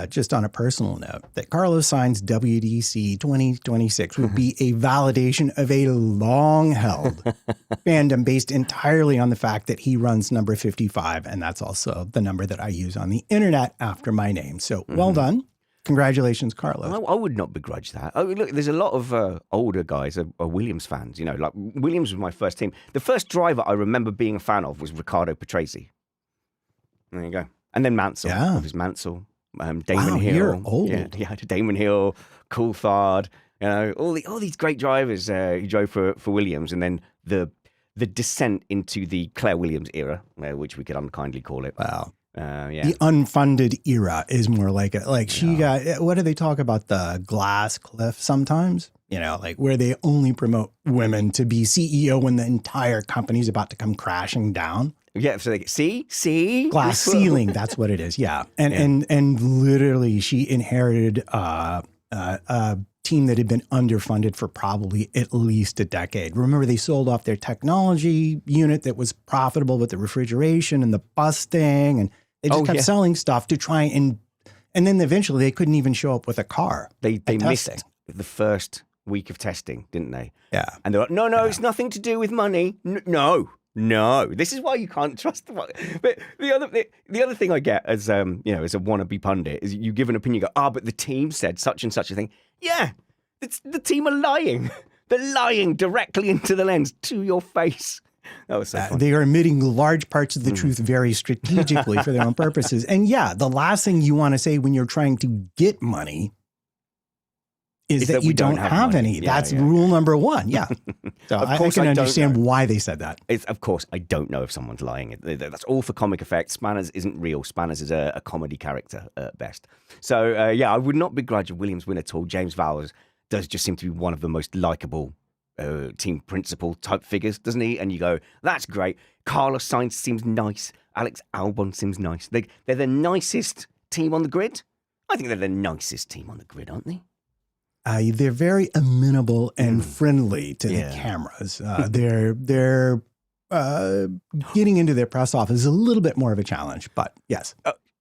just on a personal note, that Carlos Sainz WDC 2026 would be a validation of a long-held fandom based entirely on the fact that he runs number 55, and that's also the number that I use on the internet after my name. So well done. Congratulations, Carlos. I would not begrudge that. Oh, look, there's a lot of older guys are Williams fans. Like Williams was my first team. The first driver I remember being a fan of was Riccardo Patrese. There you go. And then Mansell. Yeah. It was Mansell. Damon Hill. You're old. Yeah, Damon Hill, Coulthard, all these great drivers who drove for Williams, and then the descent into the Claire Williams era, which we could unkindly call it. Wow. Yeah. The unfunded era is more like it. Like she got, what do they talk about? The glass cliff sometimes, like where they only promote women to be CEO when the entire company's about to come crashing down. Yeah, so see? Glass ceiling, that's what it is, yeah. And literally she inherited a team that had been underfunded for probably at least a decade. Remember, they sold off their technology unit that was profitable with the refrigeration and the busting, and they just kept selling stuff to try and then eventually they couldn't even show up with a car. They missed the first week of testing, didn't they? Yeah. And they're like, no, it's nothing to do with money. No, this is why you can't trust the money. But the other thing I get as as a wannabe pundit is you give an opinion, you go, but the team said such and such a thing. Yeah, the team are lying. They're lying directly into the lens to your face. That was so funny. They are omitting large parts of the truth very strategically for their own purposes. And yeah, the last thing you want to say when you're trying to get money is that you don't have any. That's rule number one. Yeah. So I can understand why they said that. Of course, I don't know if someone's lying. That's all for comic effect. Spanners isn't real. Spanners is a comedy character at best. So, I would not begrudge a Williams win at all. James Vowers does just seem to be one of the most likable team principal type figures, doesn't he? And you go, that's great. Carlos Sainz seems nice. Alex Albon seems nice. They're the nicest team on the grid. I think they're the nicest team on the grid, aren't they? They're very amenable and friendly to the cameras. They're getting into their press office is a little bit more of a challenge, but yes.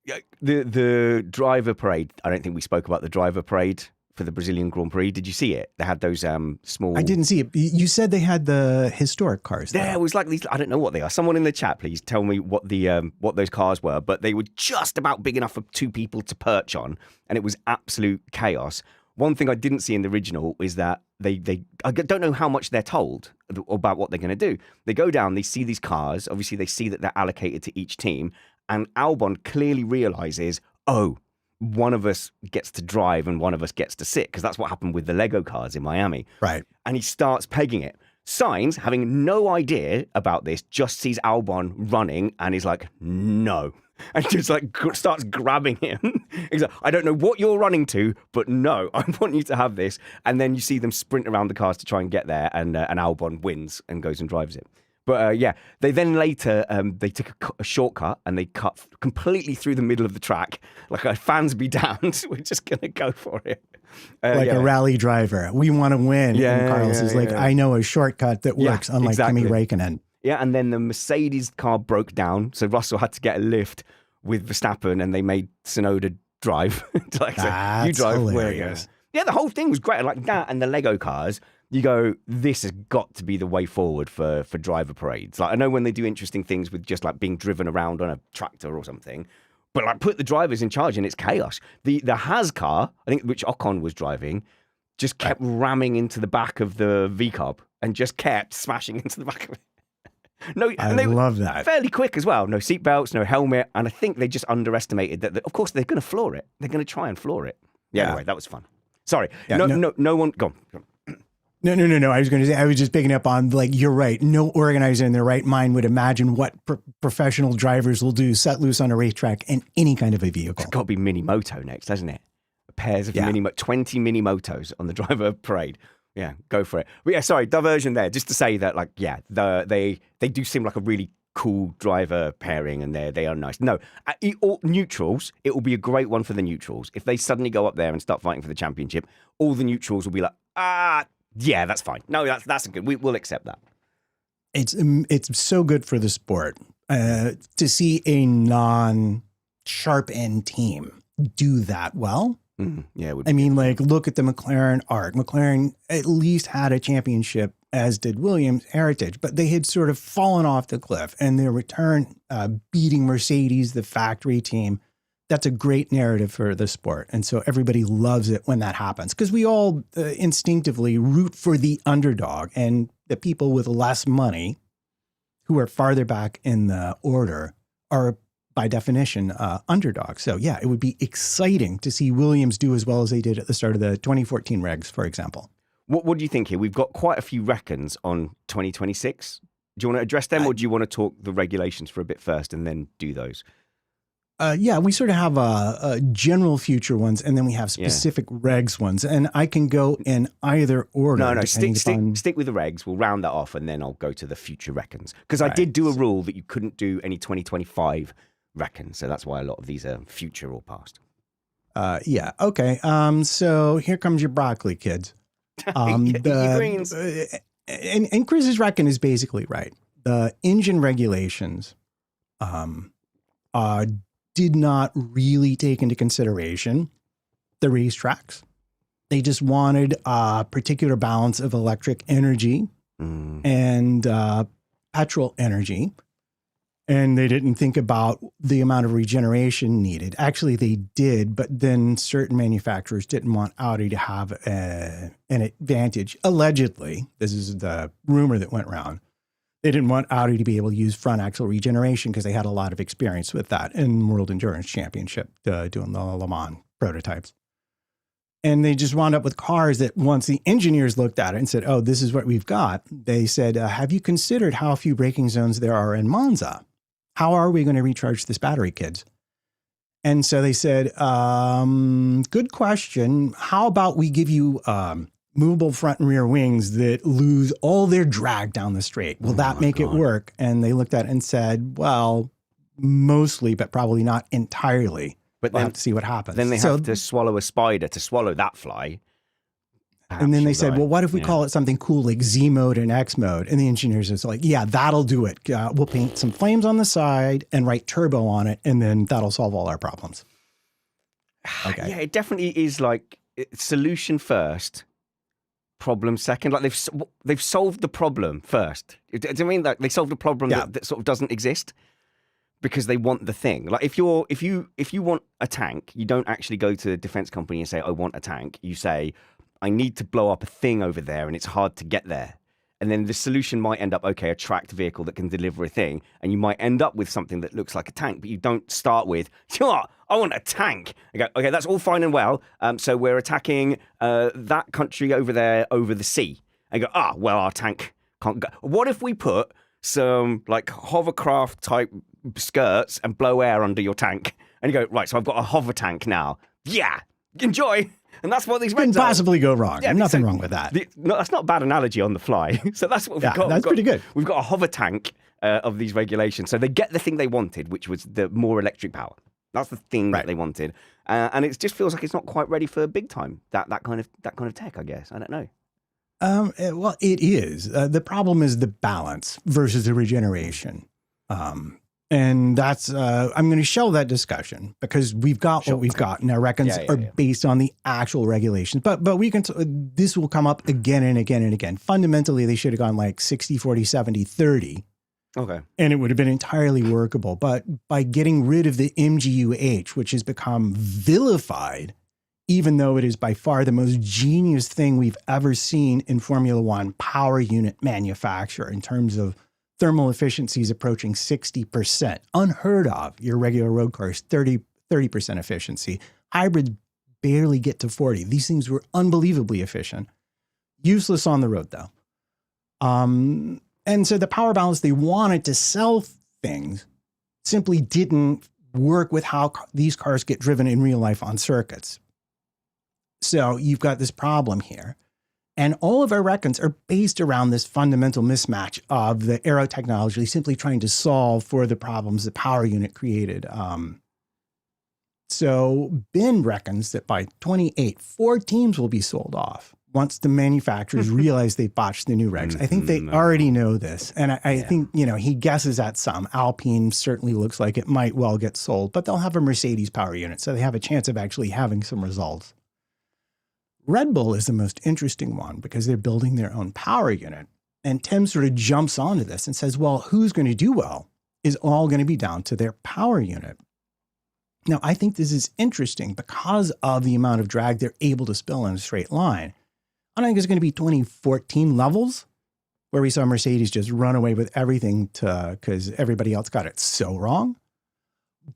Yeah, the driver parade. I don't think we spoke about the driver parade for the Brazilian Grand Prix. Did you see it? They had those small. I didn't see it. You said they had the historic cars. Yeah, it was like these. I don't know what they are. Someone in the chat, please tell me what those cars were. But they were just about big enough for two people to perch on, and it was absolute chaos. One thing I didn't see in the original is that they I don't know how much they're told about what they're going to do. They go down, they see these cars. Obviously, they see that they're allocated to each team, and Albon clearly realizes, oh, one of us gets to drive and one of us gets to sit, because that's what happened with the Lego cars in Miami. Right. And he starts pegging it. Sainz, having no idea about this, just sees Albon running and he's like, no. And just like starts grabbing him. He's like, I don't know what you're running to, but no, I want you to have this. And then you see them sprint around the cars to try and get there, and Albon wins and goes and drives it. But yeah, they then later, they took a shortcut and they cut completely through the middle of the track. Like, fans be damned, we're just going to go for it. Like a rally driver. We want to win. Yeah, and Carlos is like, I know a shortcut that works, unlike exactly. Kimi Räikkönen. Yeah, and then the Mercedes car broke down, so Russell had to get a lift with Verstappen, and they made Tsunoda drive. Like, so you drive where he goes. Yeah, the whole thing was great. Like that and the Lego cars, you go, this has got to be the way forward for driver parades. Like, I know when they do interesting things with just like being driven around on a tractor or something, but like put the drivers in charge and it's chaos. The Haas car, I think, which Ocon was driving, just kept ramming into the back of the V-Cub and just kept smashing into the back of it. No, I love that. Fairly quick as well. No seatbelts, no helmet, and I think they just underestimated that. Of course, they're going to floor it. They're going to try and floor it. Yeah. Anyway, that was fun. Sorry, no one. Go on. No. I was going to say, I was just picking up on, like, you're right. No organizer in their right mind would imagine what professional drivers will do set loose on a racetrack in any kind of a vehicle. It's got to be mini moto next, hasn't it? Pairs of 20 mini motos on the driver parade. Yeah, go for it. But yeah, sorry, diversion there. Just to say that, like, yeah, they do seem like a really cool driver pairing, and they are nice. No, neutrals, it will be a great one for the neutrals. If they suddenly go up there and start fighting for the championship, all the neutrals will be like, yeah, that's fine. No, that's good. We'll accept that. It's so good for the sport to see a non-sharp end team do that well. Yeah, I mean, like, look at the McLaren arc. McLaren at least had a championship, as did Williams Heritage, but they had sort of fallen off the cliff, and their return, beating Mercedes, the factory team, that's a great narrative for the sport. And so everybody loves it when that happens, because we all instinctively root for the underdog, and the people with less money who are farther back in the order are, by definition, underdogs. So yeah, it would be exciting to see Williams do as well as they did at the start of the 2014 regs, for example. What do you think here? We've got quite a few reckons on 2026. Do you want to address them, or do you want to talk the regulations for a bit first and then do those? Yeah, we sort of have a general future ones, and then we have specific regs ones, and I can go in either order. No, stick with the regs. We'll round that off, and then I'll go to the future reckons. Because I did do a rule that you couldn't do any 2025 reckon, so that's why a lot of these are future or past. Yeah, okay. So here comes your broccoli, kids. The greens. And Chris's reckon is basically right. The engine regulations did not really take into consideration the racetracks. They just wanted a particular balance of electric energy and petrol energy. And they didn't think about the amount of regeneration needed. Actually, they did, but then certain manufacturers didn't want Audi to have an advantage. Allegedly, this is the rumor that went around. They didn't want Audi to be able to use front axle regeneration because they had a lot of experience with that in World Endurance Championship, doing the Le Mans prototypes. And they just wound up with cars that, once the engineers looked at it and said, oh, this is what we've got, they said, have you considered how few braking zones there are in Monza? How are we going to recharge this battery, kids? And so they said, good question. How about we give you movable front and rear wings that lose all their drag down the straight? Will that make it work? And they looked at it and said, well, mostly, but probably not entirely. But we'll have to see what happens. Then they have to swallow a spider to swallow that fly. And then they said, die. well, what if we call it something cool like Z mode and X mode? And the engineers is like, yeah, that'll do it. We'll paint some flames on the side and write turbo on it. And then that'll solve all our problems. Okay. Yeah, it definitely is like solution first, problem second. Like they've solved the problem first. Do you mean that they solved a problem that sort of doesn't exist because they want the thing? Like if you want a tank, you don't actually go to the defense company and say, I want a tank. You say, I need to blow up a thing over there and it's hard to get there. And then the solution might end up, okay, a tracked vehicle that can deliver a thing. And you might end up with something that looks like a tank, but you don't start with, sure, I want a tank. I go, okay, that's all fine and well. So we're attacking that country over there over the sea. And go, well, our tank can't go. What if we put some like hovercraft type skirts and blow air under your tank? And you go, right, so I've got a hover tank now. Yeah, enjoy. And that's what these couldn't possibly go wrong. Yeah, nothing wrong with that. No, that's not a bad analogy on the fly. So that's what we've got. That's pretty good. We've got a hover tank of these regulations. So they get the thing they wanted, which was the more electric power. That's the thing that they wanted. And it just feels like it's not quite ready for big time. That kind of tech, I guess. I don't know. Well, it is. The problem is the balance versus the regeneration. And that's, I'm going to show that discussion because we've got what we've got and our reckons are based on the actual regulations. But we can, this will come up again and again and again. Fundamentally, they should have gone like 60, 40, 70, 30. Okay. And it would have been entirely workable. But by getting rid of the MGUH, which has become vilified, even though it is by far the most genius thing we've ever seen in Formula One power unit manufacture in terms of thermal efficiencies approaching 60%. Unheard of. Your regular road cars, 30% efficiency. Hybrids barely get to 40. These things were unbelievably efficient. Useless on the road, though. And so the power balance they wanted to sell things simply didn't work with how these cars get driven in real life on circuits. So you've got this problem here. And all of our reckons are based around this fundamental mismatch of the aero technology simply trying to solve for the problems the power unit created. So Ben reckons that by 28, 4 teams will be sold off once the manufacturers realize they botched the new regs. I think they already know this. And I think, he guesses at some. Alpine certainly looks like it might well get sold, but they'll have a Mercedes power unit. So they have a chance of actually having some results. Red Bull is the most interesting one because they're building their own power unit. And Tim sort of jumps onto this and says, well, who's going to do well is all going to be down to their power unit. Now, I think this is interesting because of the amount of drag they're able to spill in a straight line. I don't think it's going to be 2014 levels where we saw Mercedes just run away with everything because everybody else got it so wrong.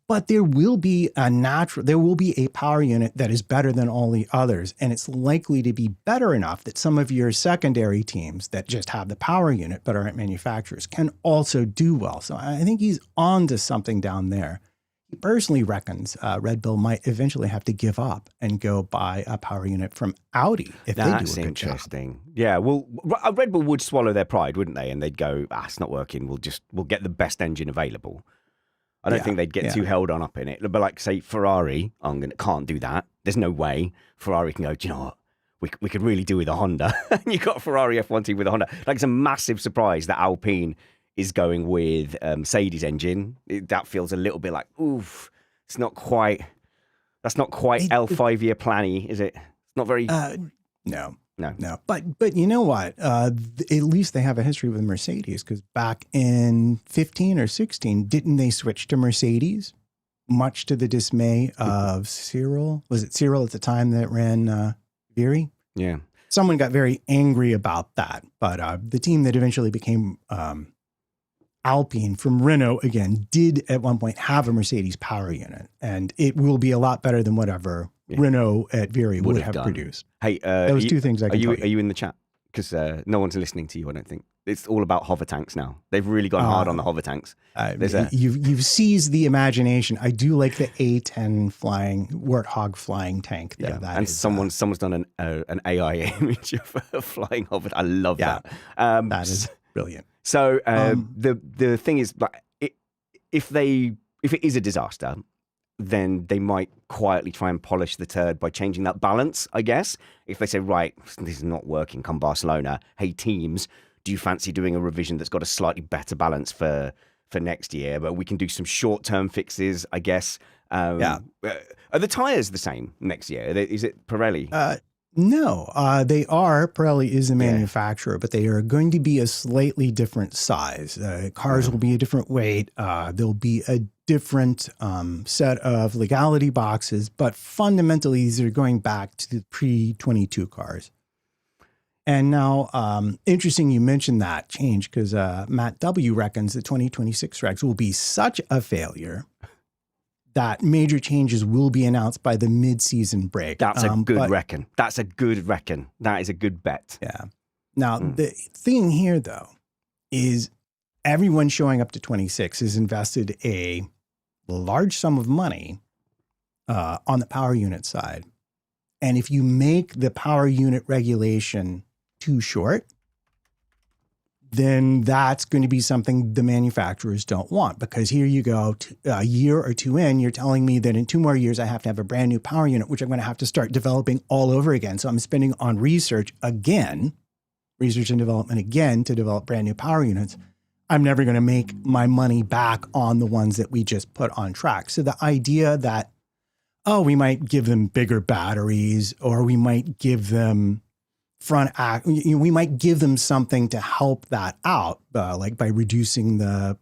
But there will be a power unit that is better than all the others. And it's likely to be better enough that some of your secondary teams that just have the power unit but aren't manufacturers can also do well. So I think he's on to something down there. He personally reckons Red Bull might eventually have to give up and go buy a power unit from Audi if they do a good job. That's interesting. Yeah, well, Red Bull would swallow their pride, wouldn't they? And they'd go, it's not working. We'll get the best engine available. I don't think they'd get too held on up in it. But like, say, Ferrari, can't do that. There's no way Ferrari can go, do you know what? We could really do with a Honda. And you got a Ferrari F1 team with a Honda. Like, it's a massive surprise that Alpine is going with Mercedes engine. That feels a little bit like, oof, that's not quite L5-year planny, is it? It's not very... No. But you know what? At least they have a history with Mercedes because back in 15 or 16, didn't they switch to Mercedes? Much to the dismay of Cyril. Was it Cyril at the time that ran Viry? Yeah. Someone got very angry about that. But the team that eventually became Alpine from Renault, again, did at one point have a Mercedes power unit. And it will be a lot better than whatever Renault at Viry would have produced. Hey, those two things I can tell you. Are you in the chat? Because no one's listening to you, I don't think. It's all about hover tanks now. They've really gone hard on the hover tanks. You've seized the imagination. I do like the A10 Warthog flying tank. And someone's done an AI image of a flying hover. I love that. That is brilliant. So the thing is, like, if it is a disaster, then they might quietly try and polish the turd by changing that balance, I guess. If they say, right, this is not working, come Barcelona. Hey, teams, do you fancy doing a revision that's got a slightly better balance for next year? But we can do some short-term fixes, I guess. Are the tyres the same next year? Is it Pirelli? No, they are. Pirelli is a manufacturer, but they are going to be a slightly different size. Cars will be a different weight. There'll be a different set of legality boxes, but fundamentally, these are going back to the pre-22 cars. And now, interesting you mentioned that change because Matt W. reckons the 2026 regs will be such a failure that major changes will be announced by the mid-season break. That's a good reckon. That's a good reckon. That is a good bet. Yeah. Now, the thing here, though, is everyone showing up to 26 has invested a large sum of money on the power unit side. And if you make the power unit regulation too short, then that's going to be something the manufacturers don't want, because here you go, a year or two in, you're telling me that in 2 more years, I have to have a brand new power unit, which I'm going to have to start developing all over again. So I'm spending on research and development again to develop brand new power units. I'm never going to make my money back on the ones that we just put on track. So the idea that, we might give them bigger batteries, or we might give them we might give them something to help that out, like by reducing the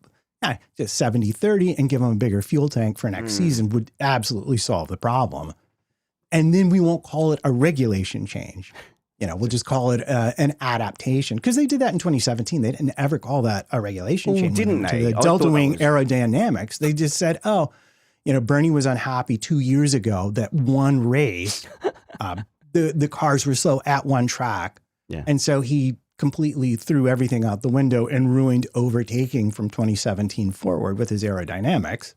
just 70-30 and give them a bigger fuel tank for next season would absolutely solve the problem. And then we won't call it a regulation change. We'll just call it an adaptation, because they did that in 2017. They didn't ever call that a regulation change. Didn't they? The Delta Wing aerodynamics. They just said, Bernie was unhappy 2 years ago that one race, the cars were slow at one track. Yeah. And so he completely threw everything out the window and ruined overtaking from 2017 forward with his aerodynamics.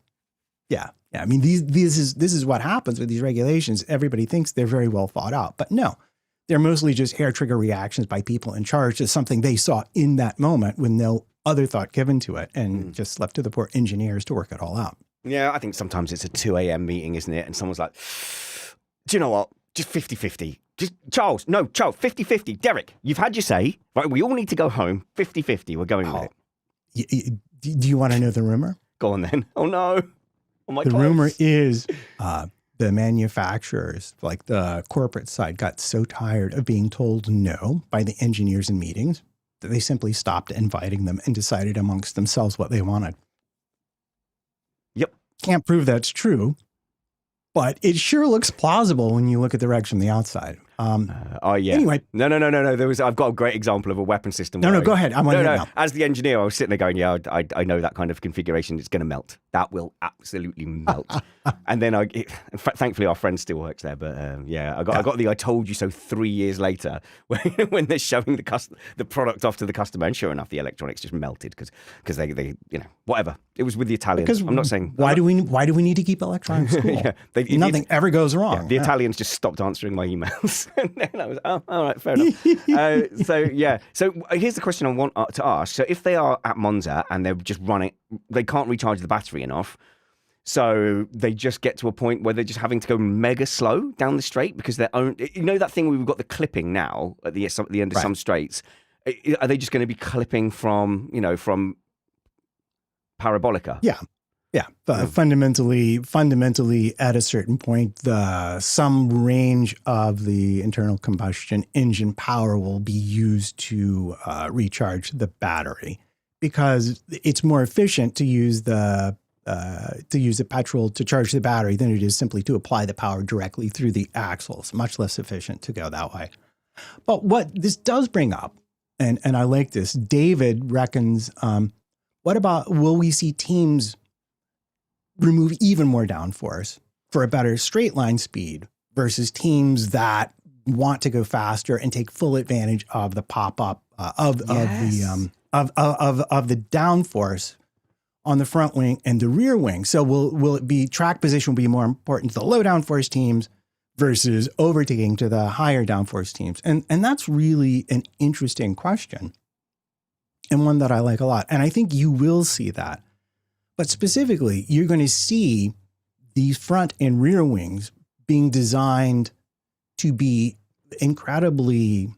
Yeah. I mean, this is what happens with these regulations. Everybody thinks they're very well thought out, but no, they're mostly just hair trigger reactions by people in charge to something they saw in that moment with no other thought given to it, and just left to the poor engineers to work it all out. Yeah, I think sometimes it's a 2 a.m. meeting, isn't it? And someone's like, do you know what? Just 50-50. Just Charles, 50-50. Derek, you've had your say. Right, we all need to go home. 50-50. We're going with it. Do you want to know the rumor? Go on then. Oh no. Oh my God. The rumor is the manufacturers, like the corporate side, got so tired of being told no by the engineers in meetings that they simply stopped inviting them and decided amongst themselves what they wanted. Yep. Can't prove that's true, but it sure looks plausible when you look at the regs from the outside. Yeah. Anyway. No. I've got a great example of a weapon system. No, go ahead. I'm on it now. As the engineer, I was sitting there going, I know that kind of configuration. It's going to melt. That will absolutely melt. And then thankfully our friend still works there. But I got the I told you so 3 years later when they're showing the product off to the customer, and sure enough, the electronics just melted because they whatever. It was with the Italians. Because I'm not saying why do we need to keep electronics cool? Nothing ever goes wrong. Yeah, the Italians just stopped answering my emails. And then I was, all right, fair enough. So here's the question I want to ask. So if they are at Monza and they're just running, they can't recharge the battery enough. So they just get to a point where they're just having to go mega slow down the straight because their own, that thing where we've got the clipping now at the end of some straights. Are they just going to be clipping from parabolica? Yeah. Fundamentally, at a certain point, some range of the internal combustion engine power will be used to recharge the battery, because it's more efficient to use the petrol to charge the battery than it is simply to apply the power directly through the axles. Much less efficient to go that way. But what this does bring up, and I like this, David reckons, what about, will we see teams remove even more downforce for a better straight line speed versus teams that want to go faster and take full advantage of the pop up of the downforce on the front wing and the rear wing? So will it be track position will be more important to the low downforce teams versus overtaking to the higher downforce teams? And that's really an interesting question, and one that I like a lot. And I think you will see that. But specifically, you're going to see these front and rear wings being designed to be incredibly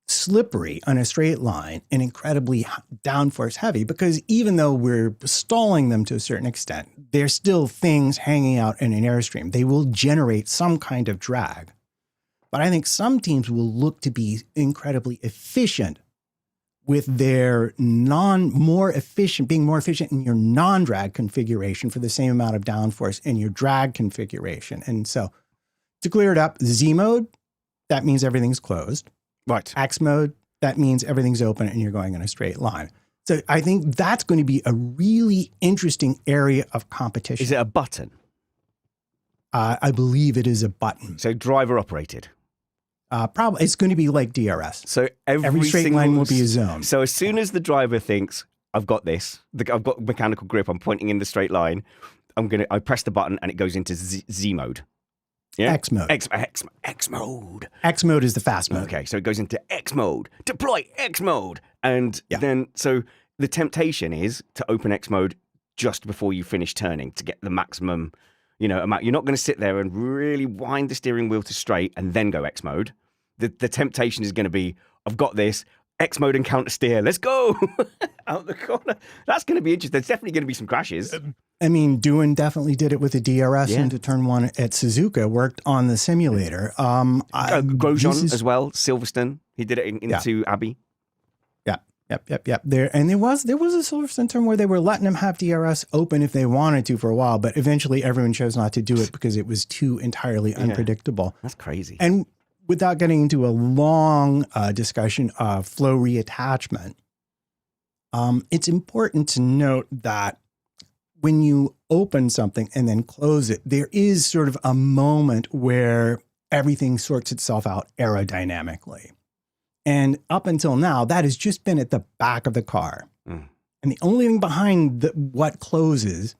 slippery on a straight line and incredibly downforce heavy, because even though we're stalling them to a certain extent, there's still things hanging out in an airstream. They will generate some kind of drag. But I think some teams will look to be incredibly efficient with their being more efficient in your non-drag configuration for the same amount of downforce in your drag configuration. And so to clear it up, Z mode, that means everything's closed. Right. X mode, that means everything's open and you're going in a straight line. So I think that's going to be a really interesting area of competition. Is it a button? I believe it is a button. So driver operated. Probably it's going to be like DRS. So every straight line will be a zone. So as soon as the driver thinks, I've got this, I've got mechanical grip, I'm pointing in the straight line, I press the button and it goes into Z mode. Yeah? X mode. X mode. X mode is the fast mode. Okay, so it goes into X mode. Deploy X mode. And then, so the temptation is to open X mode just before you finish turning to get the maximum, amount. You're not going to sit there and really wind the steering wheel to straight and then go X mode. The temptation is going to be, I've got this, X mode and counter steer. Let's go out the corner. That's going to be interesting. There's definitely going to be some crashes. I mean, Doohan definitely did it with the DRS into turn one at Suzuka, worked on the simulator. Grosjean as well, Silverstone. He did it into Abbey. Yep. There was a Silverstone turn where they were letting him have DRS open if they wanted to for a while, but eventually everyone chose not to do it because it was too entirely unpredictable. That's crazy. And without getting into a long discussion of flow reattachment, it's important to note that when you open something and then close it, there is sort of a moment where everything sorts itself out aerodynamically. And up until now, that has just been at the back of the car. And the only thing behind what closes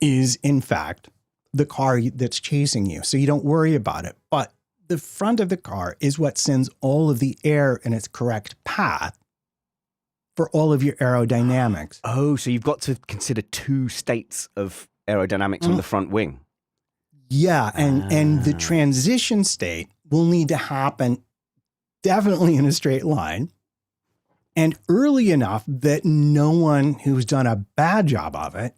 is, in fact, the car that's chasing you. So you don't worry about it. But the front of the car is what sends all of the air in its correct path for all of your aerodynamics. Oh, so you've got to consider two states of aerodynamics on the front wing. Yeah, and the transition state will need to happen definitely in a straight line and early enough that no one who's done a bad job of it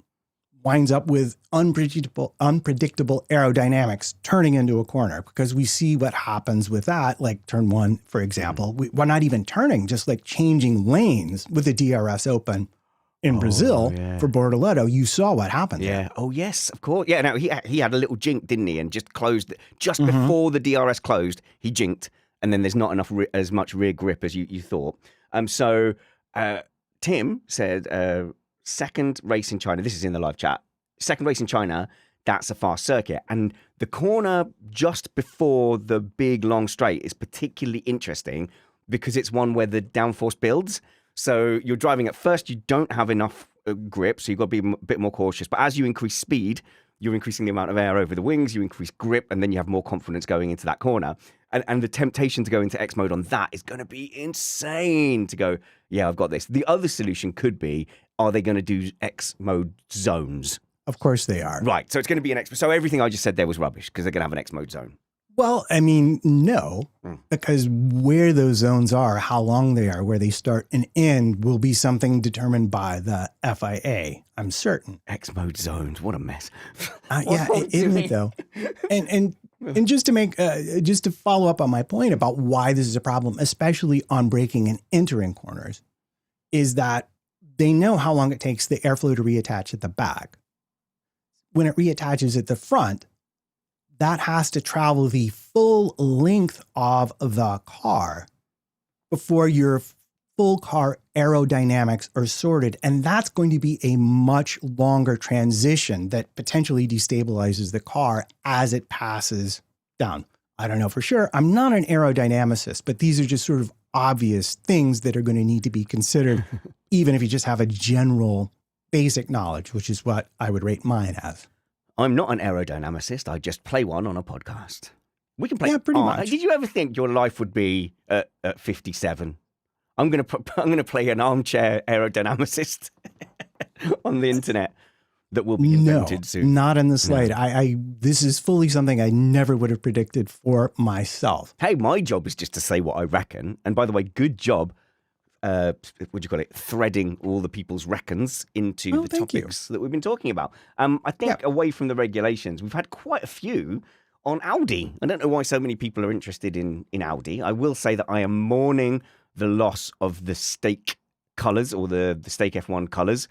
winds up with unpredictable aerodynamics turning into a corner, because we see what happens with that, like turn one, for example. We're not even turning, just like changing lanes with the DRS open in Brazil for Bortoleto. You saw what happened. Yeah. There. Oh, yes, of course. Yeah, no, he had a little jink, didn't he? And just closed, just before the DRS closed, he jinked. And then there's not enough as much rear grip as you thought. So Tim said, second race in China, this is in the live chat, second race in China, that's a fast circuit. And the corner just before the big long straight is particularly interesting because it's one where the downforce builds. So you're driving at first, you don't have enough grip, so you've got to be a bit more cautious. But as you increase speed, you're increasing the amount of air over the wings, you increase grip, and then you have more confidence going into that corner. And the temptation to go into X mode on that is going to be insane to go, yeah, I've got this. The other solution could be, are they going to do X mode zones? Of course they are. Right. So it's going to be an X. So everything I just said there was rubbish because they're going to have an X mode zone. Well, I mean, no, because where those zones are, how long they are, where they start and end will be something determined by the FIA, I'm certain. X mode zones. What a mess. Isn't it though? And just to make, just to follow up on my point about why this is a problem, especially on braking and entering corners, is that they know how long it takes the airflow to reattach at the back. When it reattaches at the front, that has to travel the full length of the car before your full car aerodynamics are sorted. And that's going to be a much longer transition that potentially destabilizes the car as it passes down. I don't know for sure. I'm not an aerodynamicist, but these are just sort of obvious things that are going to need to be considered, even if you just have a general basic knowledge, which is what I would rate mine as. I'm not an aerodynamicist. I just play one on a podcast. We can play. Yeah, pretty much. Did you ever think your life would be at 57? I'm gonna play an armchair aerodynamicist on the internet. that will be invented soon? Not in the slightest. This is fully something I never would have predicted for myself. Hey, my job is just to say what I reckon. And by the way, good job. What do you call it? Threading all the people's reckons into the topics that we've been talking about. I think away from the regulations, we've had quite a few on Audi. I don't know why so many people are interested in Audi. I will say that I am mourning the loss of the stake colours or the stake F1 colours.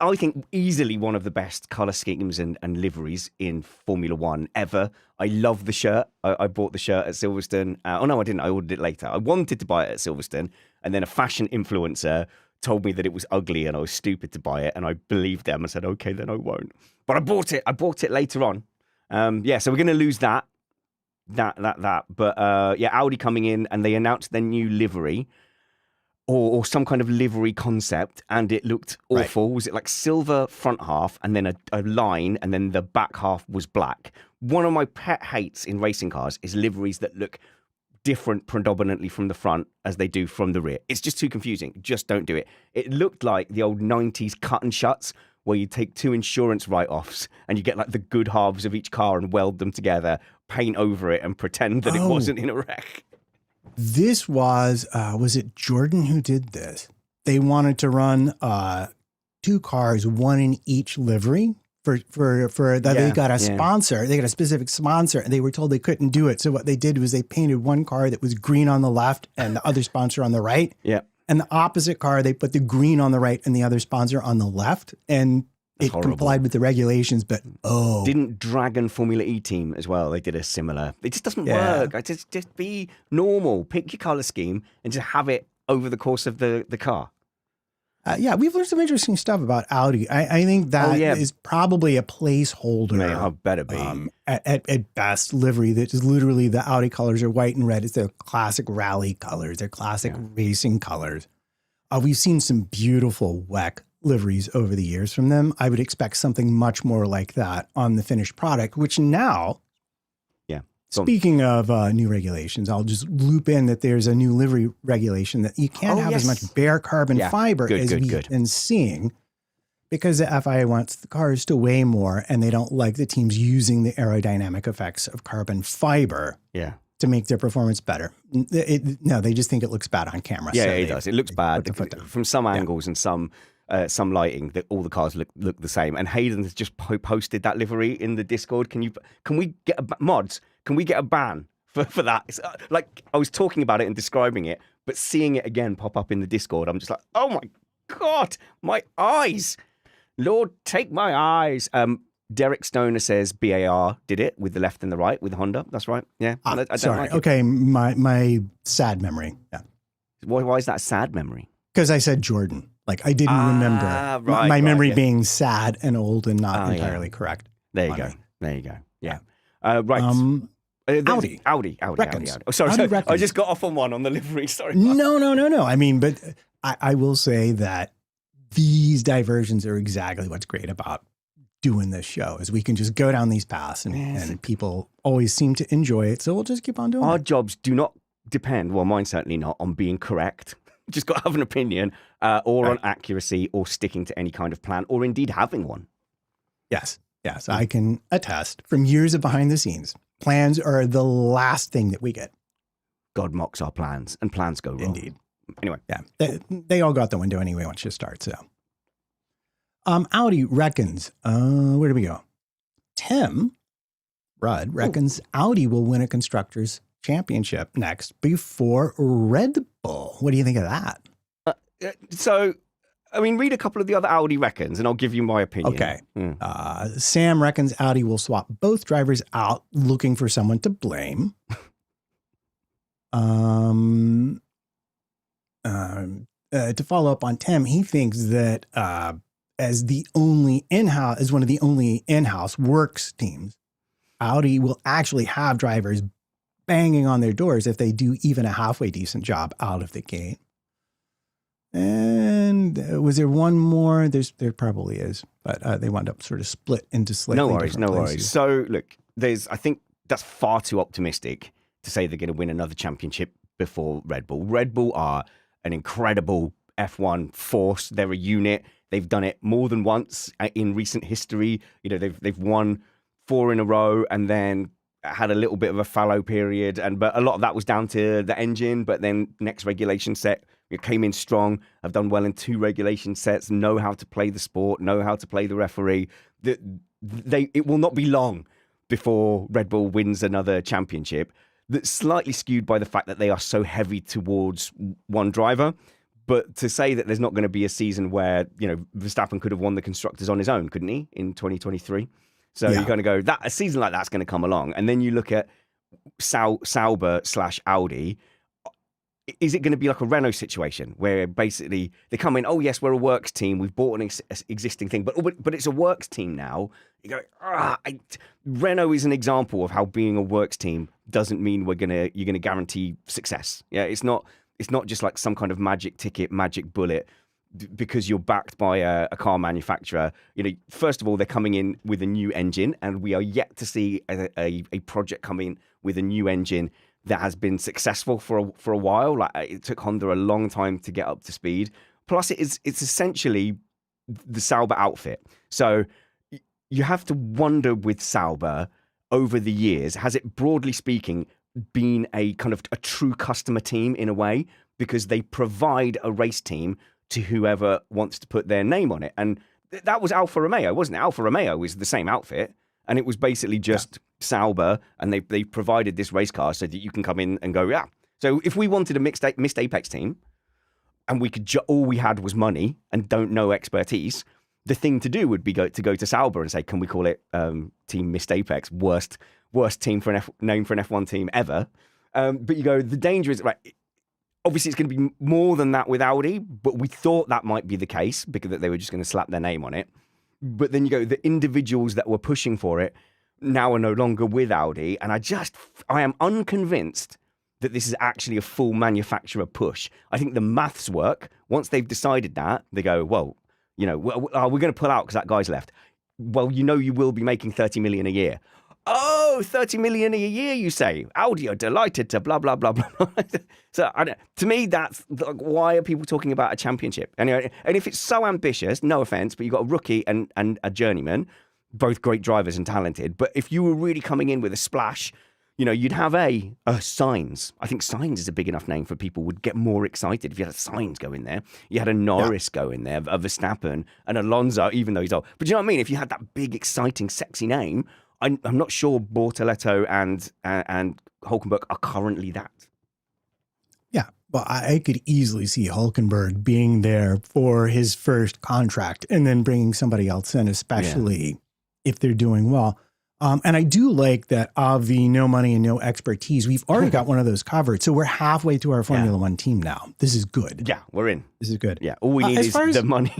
I think easily one of the best colour schemes and liveries in Formula One ever. I love the shirt. I bought the shirt at Silverstone. Oh, no, I didn't. I ordered it later. I wanted to buy it at Silverstone. And then a fashion influencer told me that it was ugly and I was stupid to buy it. And I believed them and said, okay, then I won't. But I bought it. I bought it later on. So we're going to lose that. But Audi coming in and they announced their new livery. Or some kind of livery concept, and it looked awful. Right. Was it like silver front half, and then a line, and then the back half was black? One of my pet hates in racing cars is liveries that look different predominantly from the front as they do from the rear. It's just too confusing. Just don't do it. It looked like the old 90s cut and shuts, where you take two insurance write-offs, and you get like the good halves of each car and weld them together, paint over it, and pretend that it wasn't in a wreck. This was it Jordan who did this? They wanted to run two cars, one in each livery for that. They got a sponsor. They got a specific sponsor, and they were told they couldn't do it. So what they did was they painted one car that was green on the left and the other sponsor on the right. Yeah. And the opposite car, they put the green on the right and the other sponsor on the left. And it complied with the regulations, but didn't Dragon Formula E team as well? They did a similar. It just doesn't work. Just be normal. Pick your color scheme and just have it over the course of the car. We've learned some interesting stuff about Audi. I think that is probably a placeholder. I better be. At best, livery that is literally the Audi colors are white and red. It's their classic rally colors, their classic racing colors. We've seen some beautiful WEC liveries over the years from them. I would expect something much more like that on the finished product, which now, speaking of new regulations, I'll just loop in that there's a new livery regulation that you can't have as much bare carbon fiber as we've been seeing, because the FIA wants the cars to weigh more and they don't like the teams using the aerodynamic effects of carbon fiber to make their performance better. They just think it looks bad on camera. Yeah, it does. It looks bad from some angles and some lighting, that all the cars look the same. And Hayden has just posted that livery in the Discord. Can we get mods? Can we get a ban for that? It's, like, I was talking about it and describing it, but seeing it again pop up in the Discord, I'm just like, oh my God, my eyes. Lord, take my eyes. Derek Stoner says BAR did it with the left and the right with the Honda. That's right. Yeah. I don't sorry. like it. Okay. My sad memory. Yeah. Why is that a sad memory? Because I said Jordan. Like, I didn't remember my memory being sad and old and not entirely correct. There you go. Yeah. Right. Audi. Oh, sorry. I just got off on one on the livery. Sorry. No. I mean, but I will say that these diversions are exactly what's great about doing this show, is we can just go down these paths and people always seem to enjoy it. So we'll just keep on doing it. Our jobs do not depend, well, mine certainly not, on being correct. Just got to have an opinion or on accuracy or sticking to any kind of plan or indeed having one. Yes. I can attest from years of behind the scenes. Plans are the last thing that we get. God mocks our plans and plans go wrong. Indeed. Anyway. Yeah. They all go out the window anyway once you start. So Audi reckons, where do we go? Tim Rudd reckons Audi will win a constructors championship next before Red Bull. What do you think of that? Read a couple of the other Audi reckons and I'll give you my opinion. Okay. Sam reckons Audi will swap both drivers out, looking for someone to blame. To follow up on Tim, he thinks that as one of the only in-house works teams, Audi will actually have drivers banging on their doors if they do even a halfway decent job out of the gate. And was there one more? There probably is, but they wound up sort of split into slightly different places. So look, I think that's far too optimistic to say they're going to win another championship before Red Bull. Red Bull are an incredible F1 force. They're a unit. They've done it more than once in recent history. You know, they've won 4 in a row and then had a little bit of a fallow period, but a lot of that was down to the engine. But then next regulation set, it came in strong. Have done well in 2 regulation sets. Know how to play the sport. Know how to play the referee. It will not be long before Red Bull wins another championship. That's slightly skewed by the fact that they are so heavy towards one driver. But to say that there's not going to be a season where, you know, Verstappen could have won the constructors on his own, couldn't he, in 2023? So you're going to go, that a season like that's going to come along. And then you look at Sauber/Audi. Is it going to be like a Renault situation where basically they come in, oh, yes, we're a works team. We've bought an existing thing, but it's a works team now. You go, Renault is an example of how being a works team doesn't mean you're going to guarantee success. Yeah, it's not just like some kind of magic ticket, magic bullet because you're backed by a car manufacturer. You know, first of all, they're coming in with a new engine, and we are yet to see a project come in with a new engine that has been successful for a while. Like, it took Honda a long time to get up to speed. Plus, it's essentially the Sauber outfit. So you have to wonder with Sauber over the years, has it broadly speaking been a kind of a true customer team in a way, because they provide a race team to whoever wants to put their name on it. And that was Alfa Romeo, wasn't it? Alfa Romeo is the same outfit, and it was basically just Sauber, and they provided this race car so that you can come in and go, yeah. So if we wanted a missed Apex team, and we could all we had was money and don't know expertise, the thing to do would be to go to Sauber and say, can we call it Team Missed Apex? Worst team for name for an F1 team ever. But you go, the danger is, right, obviously it's going to be more than that with Audi, but we thought that might be the case because they were just going to slap their name on it. But then you go, the individuals that were pushing for it now are no longer with Audi. And I am unconvinced that this is actually a full manufacturer push. I think the maths work. Once they've decided that, they go, well, you know, we're going to pull out because that guy's left. Well, you know, you will be making 30 million a year. Oh, 30 million a year, you say? Audi are delighted to blah, blah, blah, blah. So to me, that's like, why are people talking about a championship? Anyway, and if it's so ambitious, no offense, but you've got a rookie and a journeyman, both great drivers and talented. But if you were really coming in with a splash, you know, you'd have a Sainz. I think Sainz is a big enough name for people would get more excited if you had a Sainz go in there. You had a Norris go in there, a Verstappen, and Alonso, even though he's old. But do you know what I mean? If you had that big, exciting, sexy name, I'm not sure Bortoletto and Hulkenberg are currently that. Yeah, well, I could easily see Hulkenberg being there for his first contract and then bringing somebody else in, especially if they're doing well. And I do like that of the no money and no expertise, we've already got one of those covered. So we're halfway to our Formula One team now. This is good. Yeah, we're in. This is good. Yeah, all we need is the money.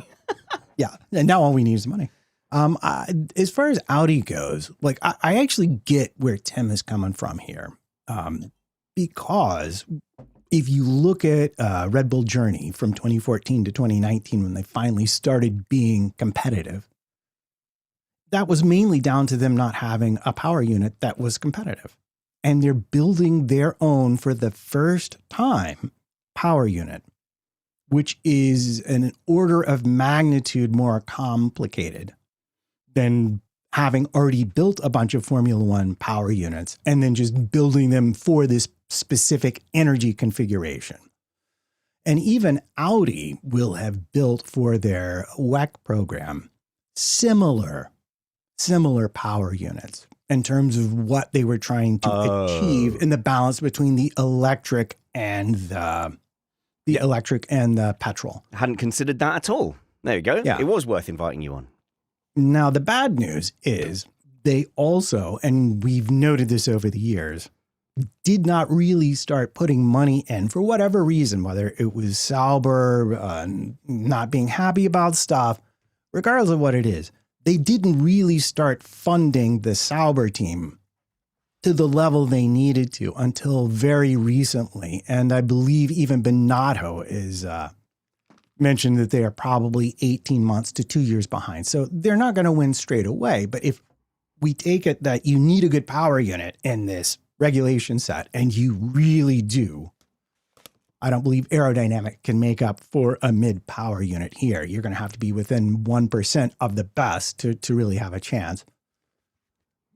Yeah, and now all we need is the money. As far as Audi goes, like I actually get where Tim is coming from here, because if you look at Red Bull journey from 2014 to 2019, when they finally started being competitive, that was mainly down to them not having a power unit that was competitive, and they're building their own for the first time power unit, which is an order of magnitude more complicated than having already built a bunch of Formula One power units and then just building them for this specific energy configuration. And even Audi will have built for their WEC program similar power units in terms of what they were trying to achieve in the balance between the electric and the petrol. I hadn't considered that at all. There you go. Yeah. It was worth inviting you on. Now, the bad news is they also, and we've noted this over the years, did not really start putting money in for whatever reason, whether it was Sauber not being happy about stuff, regardless of what it is. They didn't really start funding the Sauber team to the level they needed to until very recently. And I believe even Binotto is mentioned that they are probably 18 months to 2 years behind. So they're not going to win straight away. But if we take it that you need a good power unit in this regulation set, and you really do, I don't believe aerodynamic can make up for a mid power unit here. You're going to have to be within 1% of the best to really have a chance.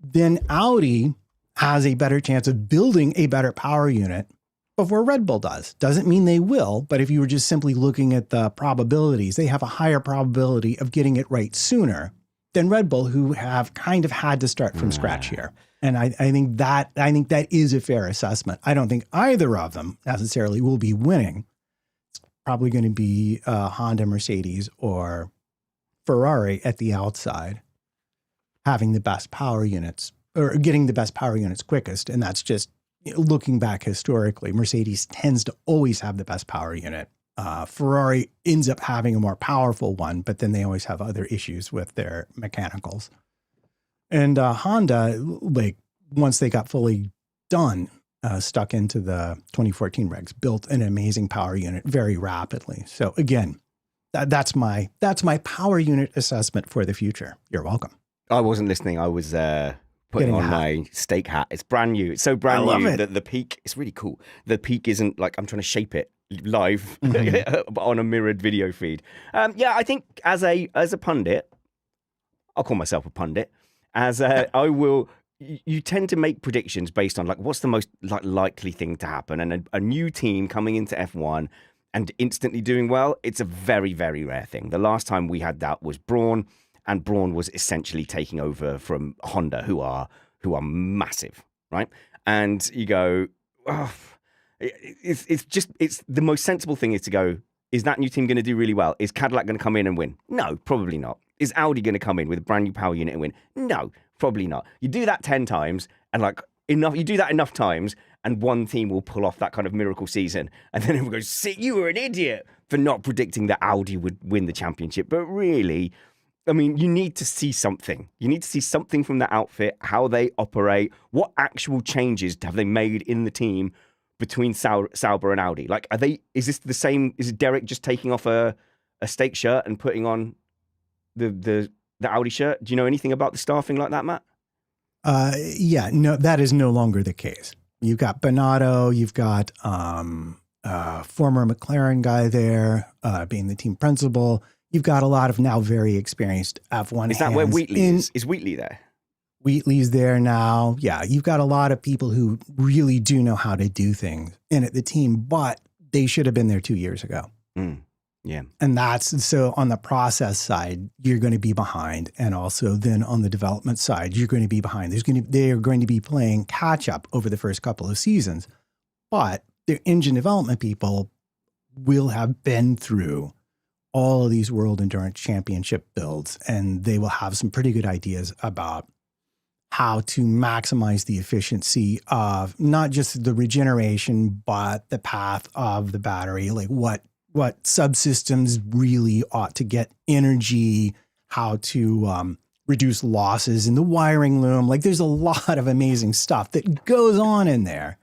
Then Audi has a better chance of building a better power unit before Red Bull does. Doesn't mean they will, but if you were just simply looking at the probabilities, they have a higher probability of getting it right sooner than Red Bull, who have kind of had to start from scratch here. And I think that is a fair assessment. I don't think either of them necessarily will be winning. It's probably going to be Honda, Mercedes, or Ferrari at the outside, having the best power units or getting the best power units quickest. And that's just looking back historically. Mercedes tends to always have the best power unit. Ferrari ends up having a more powerful one, but then they always have other issues with their mechanicals. And Honda, like once they got fully done, stuck into the 2014 regs, built an amazing power unit very rapidly. So again, that's my power unit assessment for the future. You're welcome. I wasn't listening. I was putting on my steak hat. It's brand new. It's so brand new that the peak, it's really cool. The peak isn't like I'm trying to shape it live on a mirrored video feed. I think as a pundit, I'll call myself a pundit. You tend to make predictions based on like what's the most likely thing to happen, and a new team coming into F1 and instantly doing well. It's a very, very rare thing. The last time we had that was Brawn, and Brawn was essentially taking over from Honda, who are massive, right? And you go, oh, it's the most sensible thing is to go, is that new team going to do really well? Is Cadillac going to come in and win? No, probably not. Is Audi going to come in with a brand new power unit and win? No, probably not. You do that 10 times and you do that enough times and one team will pull off that kind of miracle season. And then everyone goes, see, you were an idiot for not predicting that Audi would win the championship. But really, I mean, you need to see something. You need to see something from the outfit, how they operate, what actual changes have they made in the team between Sauber and Audi. Like, is this the same? Is Derek just taking off a steak shirt and putting on the Audi shirt? Do you know anything about the staffing like that, Matt? No, that is no longer the case. You've got Bernardo, you've got former McLaren guy there being the team principal. You've got a lot of now very experienced F1 Is that where Wheatley is? Is Wheatley there? Wheatley's there now. Yeah, you've got a lot of people who really do know how to do things in at the team, but they should have been there 2 years ago. Yeah. And so on the process side, you're going to be behind. And also then on the development side, you're going to be behind. They are going to be playing catch up over the first couple of seasons, but their engine development people will have been through all of these World Endurance Championship builds, and they will have some pretty good ideas about how to maximize the efficiency of not just the regeneration, but the path of the battery, like what subsystems really ought to get energy, how to reduce losses in the wiring loom. Like there's a lot of amazing stuff that goes on in there.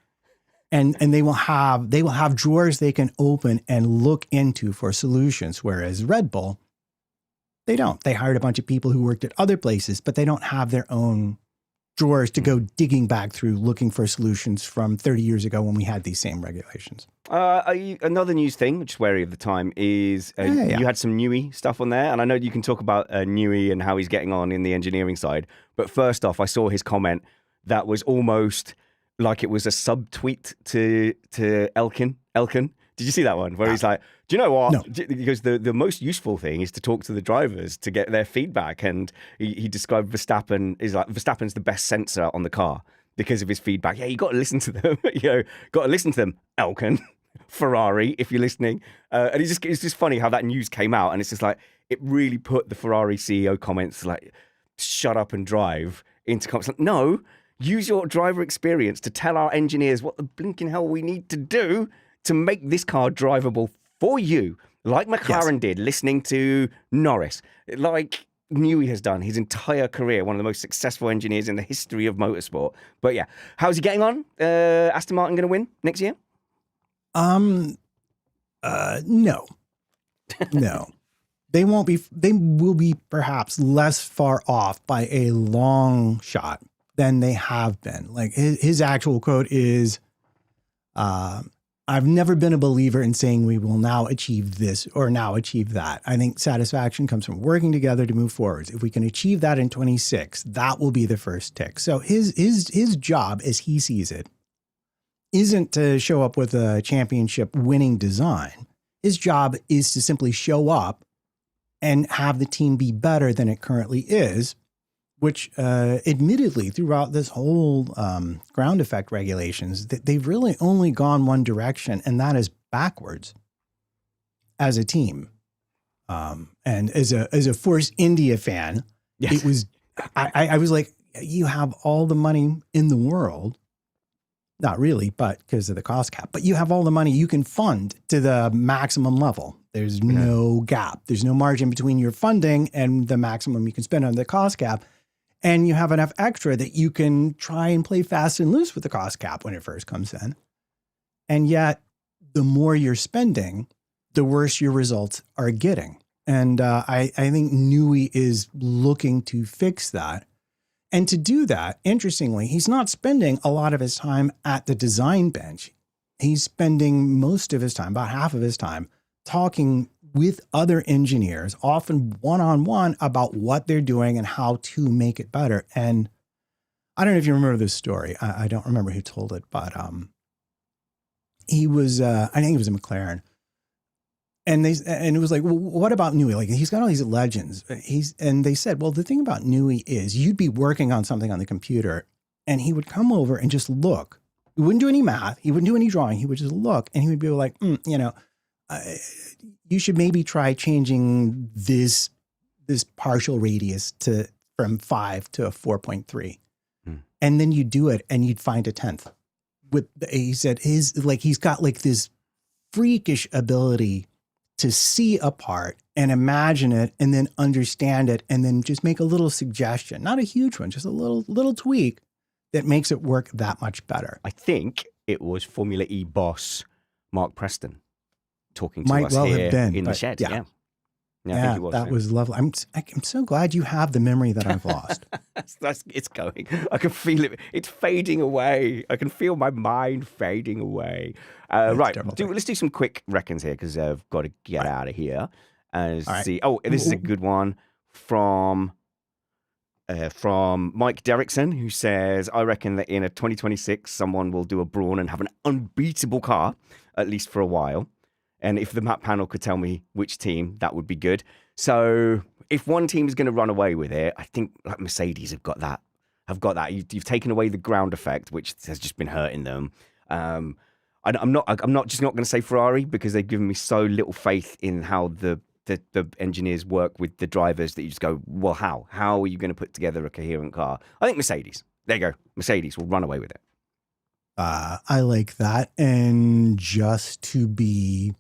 And they will have drawers they can open and look into for solutions. Whereas Red Bull, they don't. They hired a bunch of people who worked at other places, but they don't have their own drawers to go digging back through looking for solutions from 30 years ago when we had these same regulations. Another news thing, which is wary of the time, is you had some Newey stuff on there. And I know you can talk about Newey and how he's getting on in the engineering side. But first off, I saw his comment that was almost like it was a subtweet to Elkin. Did you see that one? Where he's like, do you know what? No. Because the most useful thing is to talk to the drivers to get their feedback. And he described Verstappen is like, Verstappen's the best sensor on the car because of his feedback. Yeah, you got to listen to them. Got to listen to them, Elkin. Ferrari, if you're listening. And it's just funny how that news came out. And it's just like, it really put the Ferrari CEO comments like, shut up and drive into comments. Like, no, use your driver experience to tell our engineers what the blinking hell we need to do to make this car drivable for you, like McLaren did, listening to Norris, like Newey has done his entire career, one of the most successful engineers in the history of motorsport. But yeah, how's he getting on? Aston Martin going to win next year? No. They won't be. They will be perhaps less far off by a long shot than they have been. Like his actual quote is, I've never been a believer in saying we will now achieve this or now achieve that. I think satisfaction comes from working together to move forward. If we can achieve that in 26, that will be the first tick. So his job, as he sees it, isn't to show up with a championship winning design. His job is to simply show up and have the team be better than it currently is, which admittedly throughout this whole ground effect regulations, they've really only gone one direction, and that is backwards as a team. And as a Force India fan, Yes. it was, I was like, you have all the money in the world. Not really, but because of the cost cap, but you have all the money you can fund to the maximum level. There's no gap. There's no margin between your funding and the maximum you can spend on the cost cap. And you have enough extra that you can try and play fast and loose with the cost cap when it first comes in. And yet, the more you're spending, the worse your results are getting. And I think Nui is looking to fix that. And to do that, interestingly, he's not spending a lot of his time at the design bench. He's spending most of his time, about half of his time, talking with other engineers, often one-on-one, about what they're doing and how to make it better. And I don't know if you remember this story. I don't remember who told it, but he was, I think he was a McLaren. And it was like, well, what about Nui? Like, he's got all these legends. And they said, well, the thing about Nui is you'd be working on something on the computer and he would come over and just look. He wouldn't do any math. He wouldn't do any drawing. He would just look and he would be like, you should maybe try changing this partial radius from 5 to a 4.3. And then you do it and you'd find a 10th. He said he's got like this freakish ability to see a part and imagine it and then understand it and then just make a little suggestion, not a huge one, just a little tweak that makes it work that much better. I think it was Formula E boss Mark Preston talking to Might us well here have been, in the but shed. yeah. I think it was. That was lovely. I'm so glad you have the memory that I've lost. It's going. I can feel it. It's fading away. I can feel my mind fading away. Right. Let's do some quick reckons here because I've got to get out of here. See. Oh, this is a good one from Mike Derrickson, who says, I reckon that in a 2026, someone will do a brawn and have an unbeatable car, at least for a while. And if the map panel could tell me which team, that would be good. So if one team is going to run away with it, I think like Mercedes have got that. You've taken away the ground effect, which has just been hurting them. I'm not going to say Ferrari because they've given me so little faith in how the engineers work with the drivers that you just go, well, how are you going to put together a coherent car? I think Mercedes. There you go. Mercedes will run away with it. I like that. And just to be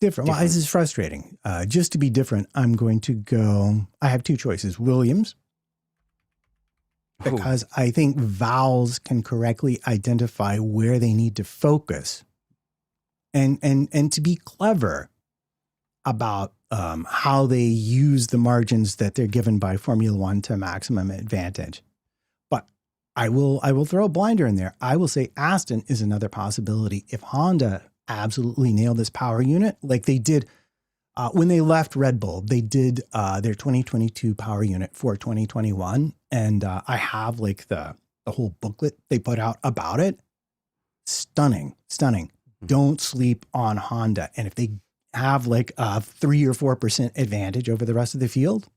different. Well, this is frustrating. Just to be different, I'm going to go. I have two choices. Williams, because I think vowels can correctly identify where they need to focus, and to be clever about how they use the margins that they're given by Formula One to maximum advantage. But I will throw a blinder in there. I will say Aston is another possibility. If Honda absolutely nail this power unit like they did when they left Red Bull, they did their 2022 power unit for 2021. And I have like the whole booklet they put out about it. Stunning. Don't sleep on Honda. And if they have like a 3 or 4% advantage over the rest of the field,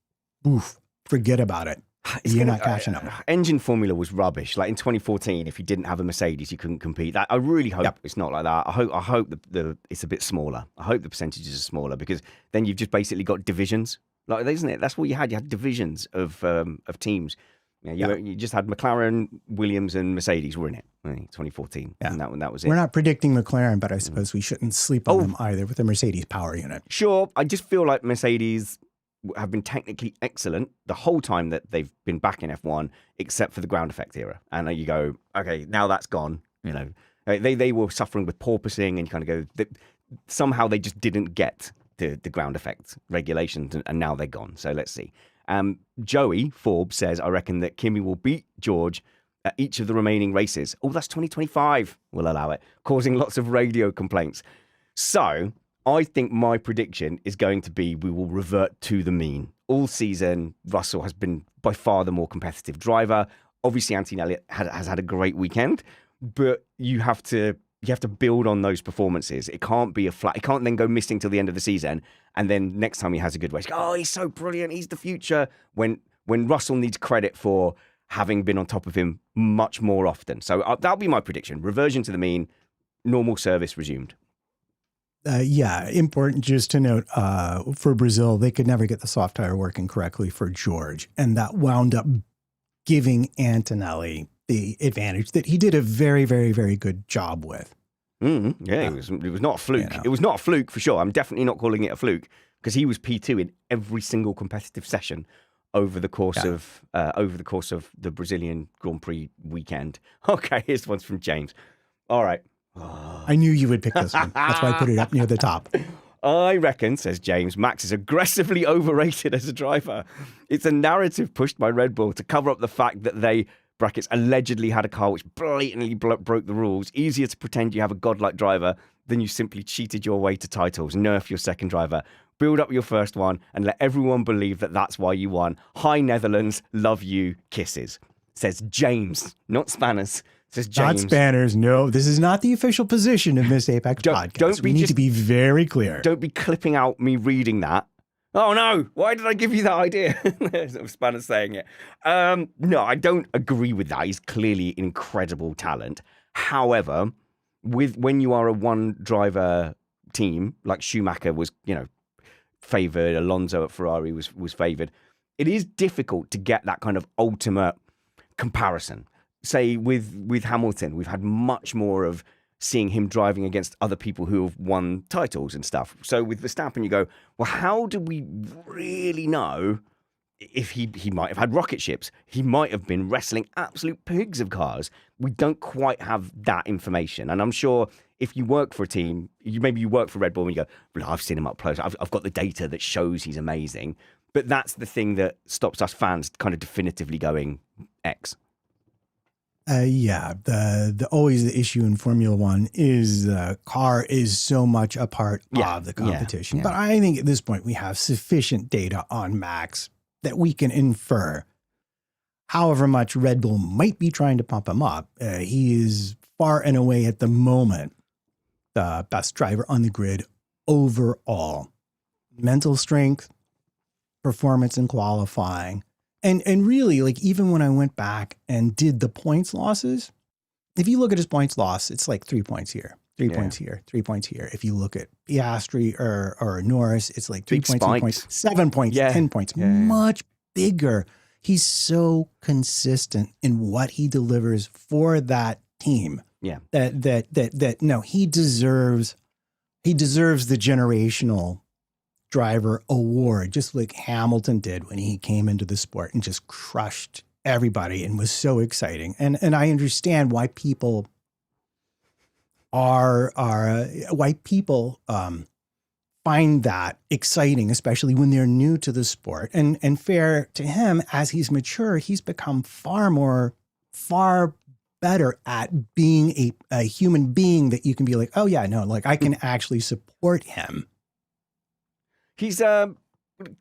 forget about it. You're not catching up. Engine formula was rubbish. Like in 2014, if you didn't have a Mercedes, you couldn't compete. I really hope it's not like that. I hope it's a bit smaller. I hope the percentages are smaller because then you've just basically got divisions. Like, isn't it? That's what you had. You had divisions of teams. You just had McLaren, Williams, and Mercedes were in it. 2014, and that was it. We're not predicting McLaren, but I suppose we shouldn't sleep on them either with the Mercedes power unit. Sure, I just feel like Mercedes have been technically excellent the whole time that they've been back in F1, except for the ground effect era. And you go, okay, now that's gone. They were suffering with porpoising, and you kind of go, somehow they just didn't get the ground effect regulations, and now they're gone. So let's see. Joey Forbes says, I reckon that Kimi will beat George at each of the remaining races. Oh, that's 2025. We'll allow it, causing lots of radio complaints. So I think my prediction is going to be we will revert to the mean. All season, Russell has been by far the more competitive driver. Obviously, Antonelli has had a great weekend, but you have to build on those performances. It can't be a flat. It can't then go missing till the end of the season, and then next time he has a good race, oh, he's so brilliant, he's the future. When Russell needs credit for having been on top of him much more often. So that'll be my prediction. Reversion to the mean, normal service resumed. Yeah, important just to note, for Brazil, they could never get the soft tire working correctly for George. And that wound up giving Antonelli the advantage that he did a very, very, very good job with. Yeah, it was not a fluke. It was not a fluke for sure. I'm definitely not calling it a fluke because he was P2 in every single competitive session over the course of the Brazilian Grand Prix weekend. Okay, here's one from James. All right. I knew you would pick this one. That's why I put it up near the top. I reckon, says James, Max is aggressively overrated as a driver. It's a narrative pushed by Red Bull to cover up the fact that they, brackets, allegedly had a car which blatantly broke the rules. Easier to pretend you have a godlike driver than you simply cheated your way to titles. Nerf your second driver. Build up your first one and let everyone believe that that's why you won. Hi, Netherlands. Love you. Kisses. Says James, not Spanners. Says James. Not Spanners. No, this is not the official position of Miss Apex podcast. We need to be very clear. Don't be clipping out me reading that. Oh no, why did I give you that idea? Spanners saying it. No, I don't agree with that. He's clearly an incredible talent. However, when you are a one driver team, like Schumacher was, favoured, Alonso at Ferrari was favoured, it is difficult to get that kind of ultimate comparison. Say with Hamilton, we've had much more of seeing him driving against other people who have won titles and stuff. So with Verstappen, you go, well, how do we really know if he might have had rocket ships? He might have been wrestling absolute pigs of cars. We don't quite have that information. And I'm sure if you work for a team, maybe you work for Red Bull and you go, well, I've seen him up close. I've got the data that shows he's amazing. But that's the thing that stops us fans kind of definitively going X. The always the issue in Formula One is the car is so much a part of the competition. Yeah. But I think at this point we have sufficient data on Max that we can infer however much Red Bull might be trying to pump him up. He is far and away at the moment the best driver on the grid overall. Mental strength, performance in qualifying. And really, like, even when I went back and did the points losses, if you look at his points loss, it's like 3 points here, 3 points here, 3 points here. If you look at Piastri or Norris, it's like 3 points, 2 points, 7 points, 10 points, much bigger. He's so consistent in what he delivers for that team. Yeah. No, he deserves the generational driver award, just like Hamilton did when he came into the sport and just crushed everybody and was so exciting. And I understand why people find that exciting, especially when they're new to the sport. And fair to him, as he's mature, he's become far better at being a human being that you can be like, oh yeah, no, like I can actually support him. He's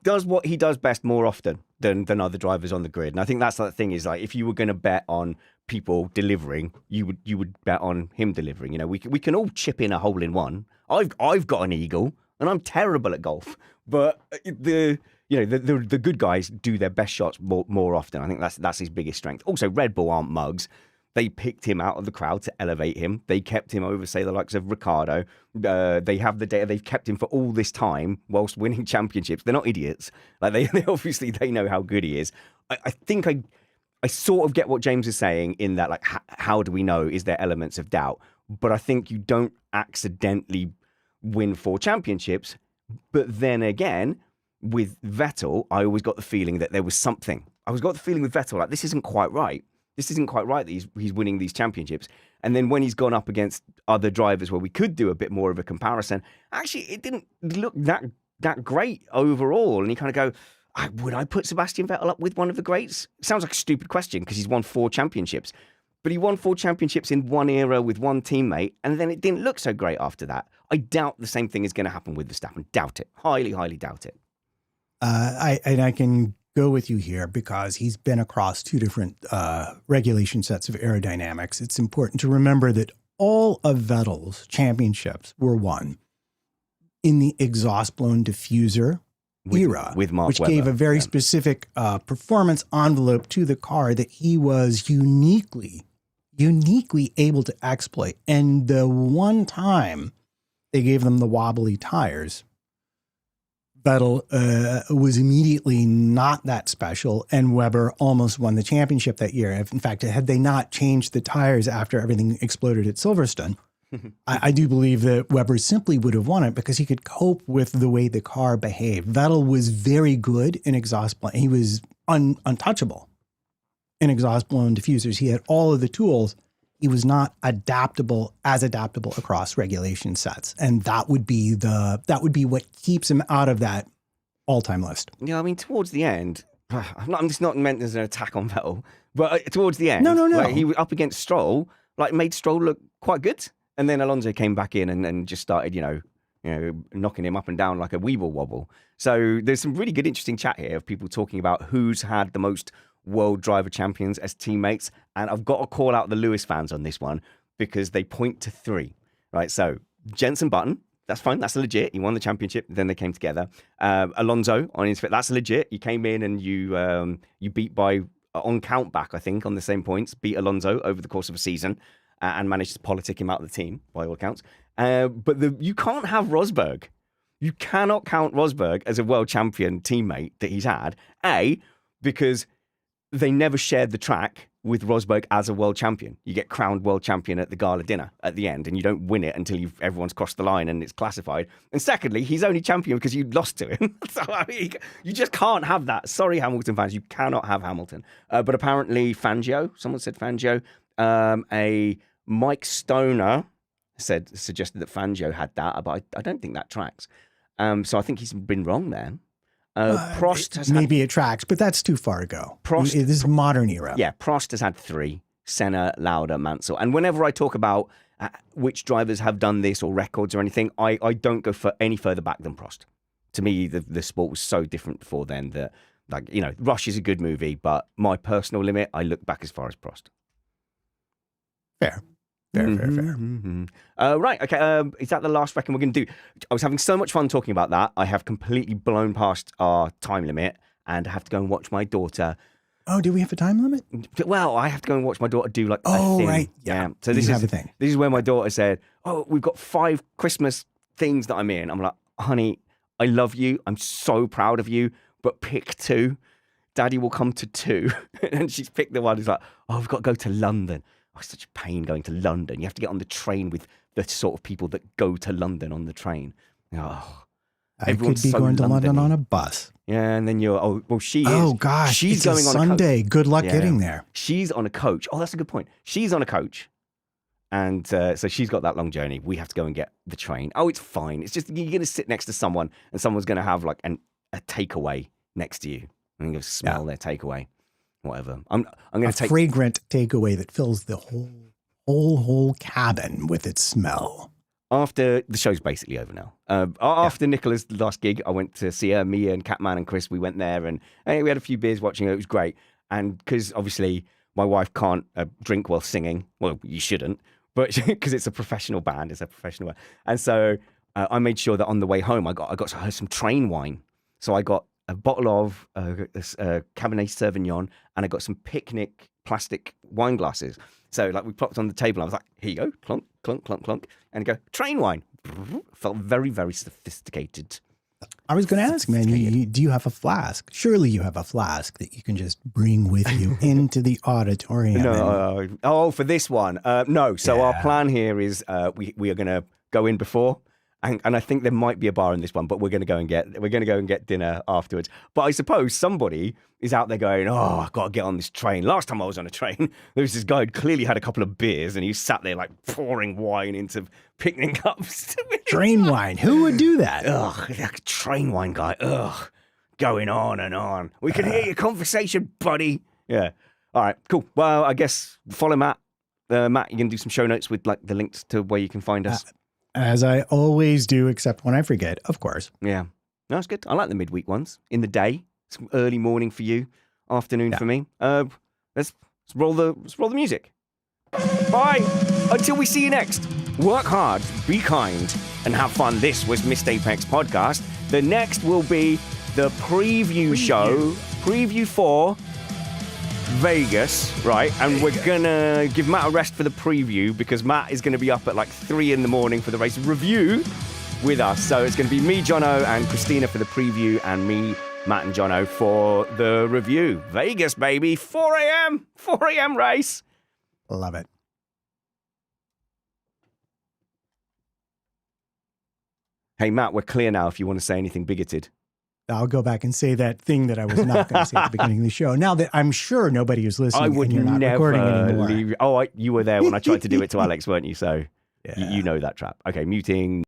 does what he does best more often than other drivers on the grid, and I think that's the thing. Is like if you were going to bet on people delivering, you would bet on him delivering. We can all chip in a hole in one. I've got an eagle, and I'm terrible at golf, but the good guys do their best shots more often. I think that's his biggest strength. Also, Red Bull aren't mugs. They picked him out of the crowd to elevate him. They kept him over, say, the likes of Ricciardo. They have the data. They've kept him for all this time whilst winning championships. They're not idiots. Like they obviously they know how good he is. I think I sort of get what James is saying in that, like, how do we know? Is there elements of doubt? But I think you don't accidentally win 4 championships. But then again, with Vettel, I always got the feeling that there was something. I always got the feeling with Vettel, like, this isn't quite right. This isn't quite right that he's winning these championships. And then when he's gone up against other drivers where we could do a bit more of a comparison, actually, it didn't look that great overall. And you kind of go, Would I put Sebastian Vettel up with one of the greats? Sounds like a stupid question because he's won 4 championships. But he won 4 championships in one era with one teammate, and then it didn't look so great after that. I doubt the same thing is going to happen with Verstappen. Doubt it. Highly, highly doubt it. I can go with you here because he's been across 2 different regulation sets of aerodynamics. It's important to remember that all of Vettel's championships were won in the exhaust-blown diffuser era, with Mark which Webber. gave a very specific performance envelope to the car that he was uniquely able to exploit. And the one time they gave them the wobbly tires, Vettel was immediately not that special, and Webber almost won the championship that year. In fact, had they not changed the tires after everything exploded at Silverstone, I do believe that Webber simply would have won it because he could cope with the way the car behaved. Vettel was very good in exhaust blown. He was untouchable in exhaust blown diffusers. He had all of the tools. He was not adaptable across regulation sets. And that would be what keeps him out of that all-time list. Yeah, I mean, towards the end, I'm just not meant as an attack on Vettel, but towards the end, No. like, he was up against Stroll, like made Stroll look quite good. And then Alonso came back in and just started, knocking him up and down like a weeble wobble. So there's some really good, interesting chat here of people talking about who's had the most world driver champions as teammates. And I've got to call out the Lewis fans on this one because they point to 3, right? So Jenson Button, that's fine. That's legit. He won the championship. Then they came together. Alonso on his fit. That's legit. You came in and you beat by on count back, I think, on the same points, beat Alonso over the course of a season. And managed to politic him out of the team, by all accounts. But you can't have Rosberg. You cannot count Rosberg as a world champion teammate that he's had. Because they never shared the track with Rosberg as a world champion. You get crowned world champion at the gala dinner at the end, and you don't win it until everyone's crossed the line and it's classified. And secondly, he's only champion because you lost to him. So I mean, you just can't have that. Sorry, Hamilton fans, you cannot have Hamilton. But apparently Fangio, someone said Fangio, a Mike Stoner suggested that Fangio had that, but I don't think that tracks. So I think he's been wrong there. Prost has maybe it tracks, but that's too far ago. This is modern era. Yeah, Prost has had 3. Senna, Lauda, Mansell. And whenever I talk about which drivers have done this or records or anything, I don't go for any further back than Prost. To me, the sport was so different before then that, Rush is a good movie, but my personal limit, I look back as far as Prost. Fair. Right, okay. Is that the last reckon we're going to do? I was having so much fun talking about that. I have completely blown past our time limit and I have to go and watch my daughter. Oh, do we have a time limit? Well, I have to go and watch my daughter do a thing. Right. Yeah. So this is where my daughter said, "Oh, we've got 5 Christmas things that I'm in." I'm like, "Honey, I love you. I'm so proud of you, but pick 2. Daddy will come to 2." And she's picked the one who's like, "Oh, we've got to go to London." Oh, it's such a pain going to London. You have to get on the train with the sort of people that go to London on the train. Oh, I could be going to London on a bus. Yeah, and then she is. Oh, gosh. She's going on Sunday. A coach. Good luck getting there. She's on a coach. Oh, that's a good point. She's on a coach. And so she's got that long journey. We have to go and get the train. Oh, it's fine. It's just you're going to sit next to someone and someone's going to have like a takeaway next to you. And you're going to smell their takeaway. Whatever. I'm going to take fragrant takeaway that fills the whole cabin with its smell. After the show's basically over now. After Nicola's last gig, I went to see her. Me and Catman and Chris, we went there and we had a few beers watching it. It was great. And because obviously my wife can't drink while singing. Well, you shouldn't, but because it's a professional band, And so I made sure that on the way home, I got her some train wine. So I got a bottle of Cabernet Sauvignon, and I got some picnic plastic wine glasses. So we plopped on the table. I was like, "Here you go, clunk, clunk, clunk, clunk," and go train wine. Felt very, very sophisticated. I was going to ask, man, do you have a flask? Surely you have a flask that you can just bring with you into the auditorium. No, for this one, no. So our plan here is we are going to go in before. And I think there might be a bar in this one, but we're going to go and get dinner afterwards. But I suppose somebody is out there going, "Oh, I've got to get on this train." Last time I was on a train, there was this guy who clearly had a couple of beers and he sat there pouring wine into picnic cups. Train wine. Who would do that? Ugh, train wine guy. Ugh. going on and on. We can hear your conversation, buddy. Yeah. All right, cool. Well, I guess follow Matt. Matt, you can do some show notes with like the links to where you can find us. As I always do, except when I forget, of course. Yeah. No, it's good. I like the midweek ones. In the day, it's early morning for you, afternoon for me. Let's roll the music. Bye. Until we see you next. Work hard, be kind, and have fun. This was Missed Apex Podcast. The next will be the preview show, preview for Vegas, right? And we're gonna give Matt a rest for the preview because Matt is gonna be up at like 3 a.m. for the race review with us. So it's gonna be me, Jono, and Christina for the preview, and me, Matt, and Jono for the review. Vegas, baby, 4 a.m. race. Love it. Hey, Matt, we're clear now if you want to say anything bigoted. I'll go back and say that thing that I was not going to say at the beginning of the show. Now that I'm sure nobody is listening, I would and you're not never recording anymore. leave. Oh, you were there when I tried to do it to Alex, weren't you? So Yeah. you know that trap. Okay, muting.